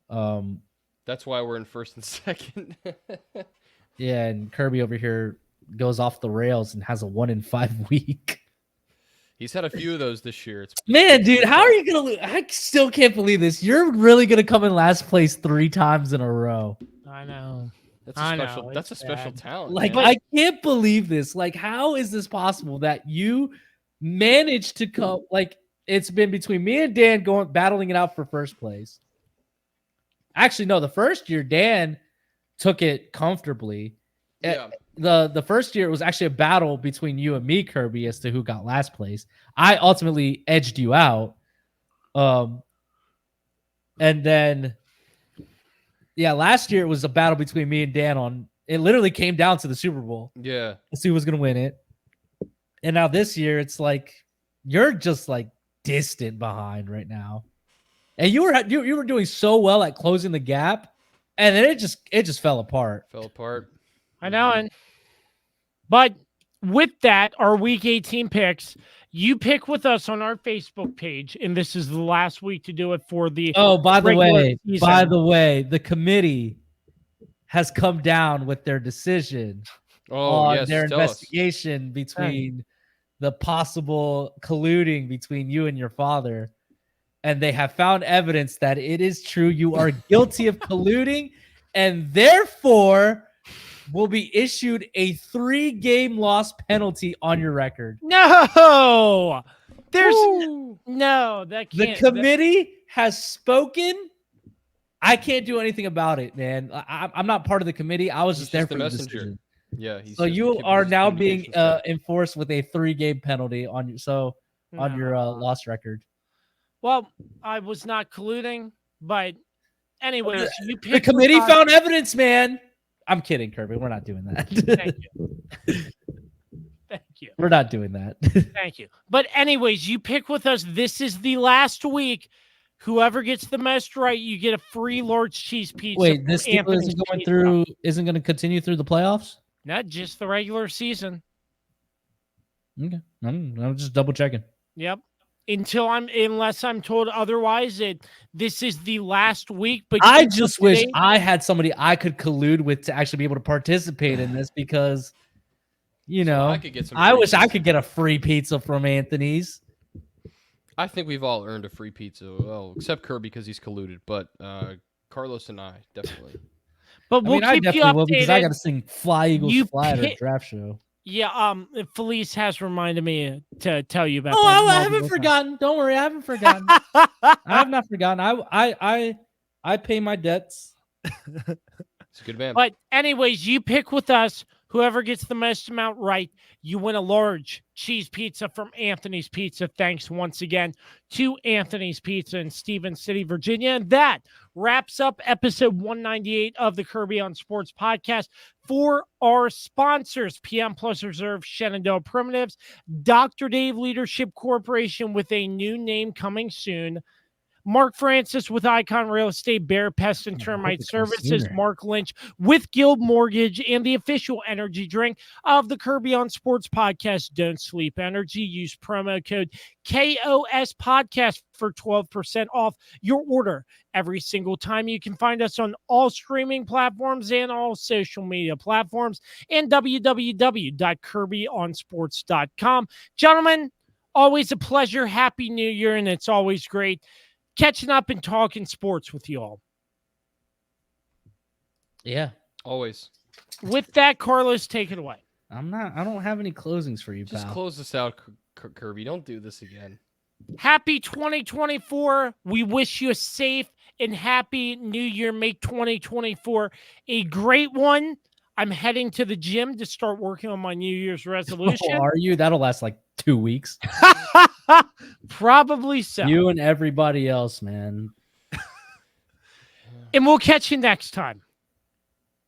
That's why we're in first and second. Yeah, and Kirby over here goes off the rails and has a 1-5 week. He's had a few of those this year. Man, dude, how are you going to lose? I still can't believe this. You're really going to come in last place 3 times in a row. I know. That's a special talent. Like, man. I can't believe this. Like, how is this possible that you managed to come? Like, it's been between me and Dan battling it out for first place. Actually, no, the first year, Dan took it comfortably. Yeah. The first year, it was actually a battle between you and me, Kirby, as to who got last place. I ultimately edged you out. And then, yeah, last year it was a battle between me and Dan it literally came down to the Super Bowl. Yeah. Let's see who was going to win it. And now this year, it's like, you're just like distant behind right now. And you were doing so well at closing the gap. And then it just fell apart. I know. But with that, our Week 18 picks, you pick with us on our Facebook page, and this is the last week to do it for the. Oh, by the way, the committee has come down with their decision on their investigation between the possible colluding between you and your father, and they have found evidence that it is true. You are guilty of colluding, and therefore will be issued a 3-game loss penalty on your record. No, there's no that can't. The committee has spoken. I can't do anything about it, man. I'm not part of the committee. I was just there for the messenger. Yeah. So you are now being enforced with a 3-game penalty on your loss record. Well, I was not colluding, but anyways, the committee found evidence, man. I'm kidding, Kirby. We're not doing that. Thank you. Thank you. We're not doing that. Thank you. But anyways, you pick with us. This is the last week. Whoever gets the most right, you get a free large cheese pizza. Wait, this deal isn't going to continue through the playoffs? Not just the regular season. Okay. I'm just double checking. Yep. Unless I'm told otherwise, this is the last week. But I just wish I had somebody I could collude with to actually be able to participate in this because, I could get some. I wish I could get a free pizza from Anthony's. I think we've all earned a free pizza. Well, except Kirby because he's colluded, but Carlos and I definitely. But we'll keep you updated. Will because I got to sing "Fly Eagles Fly" at a draft show. Yeah, Felice has reminded me to tell you about. Oh, I haven't forgotten. Don't worry, I haven't forgotten. I have not forgotten. I pay my debts. It's a good man. But anyways, you pick with us. Whoever gets the most amount right, you win a large cheese pizza from Anthony's Pizza. Thanks once again to Anthony's Pizza in Stevens City, Virginia. And that wraps up episode 198 of the Kirby on Sports podcast. For our sponsors, PM Plus Reserve, Shenandoah Primitives, Dr. Dave Leadership Corporation with a new name coming soon, Mark Francis with Icon Real Estate, Barrett, Pest, and Termite Services, Mark Lynch with Guild Mortgage, and the official energy drink of the Kirby on Sports podcast, Don't Sleep Energy. Use promo code KOS Podcast for 12% off your order every single time. You can find us on all streaming platforms and all social media platforms and www.kirbyonsports.com. Gentlemen, always a pleasure. Happy New Year, and it's always great catching up and talking sports with you all. Yeah. Always. With that, Carlos, take it away. I don't have any closings for you, pal. Just close this out, Kirby. Don't do this again. Happy 2024. We wish you a safe and happy New Year. Make 2024 a great one. I'm heading to the gym to start working on my New Year's resolution. Oh, are you? That'll last like 2 weeks. Probably so. You and everybody else, man. And we'll catch you next time.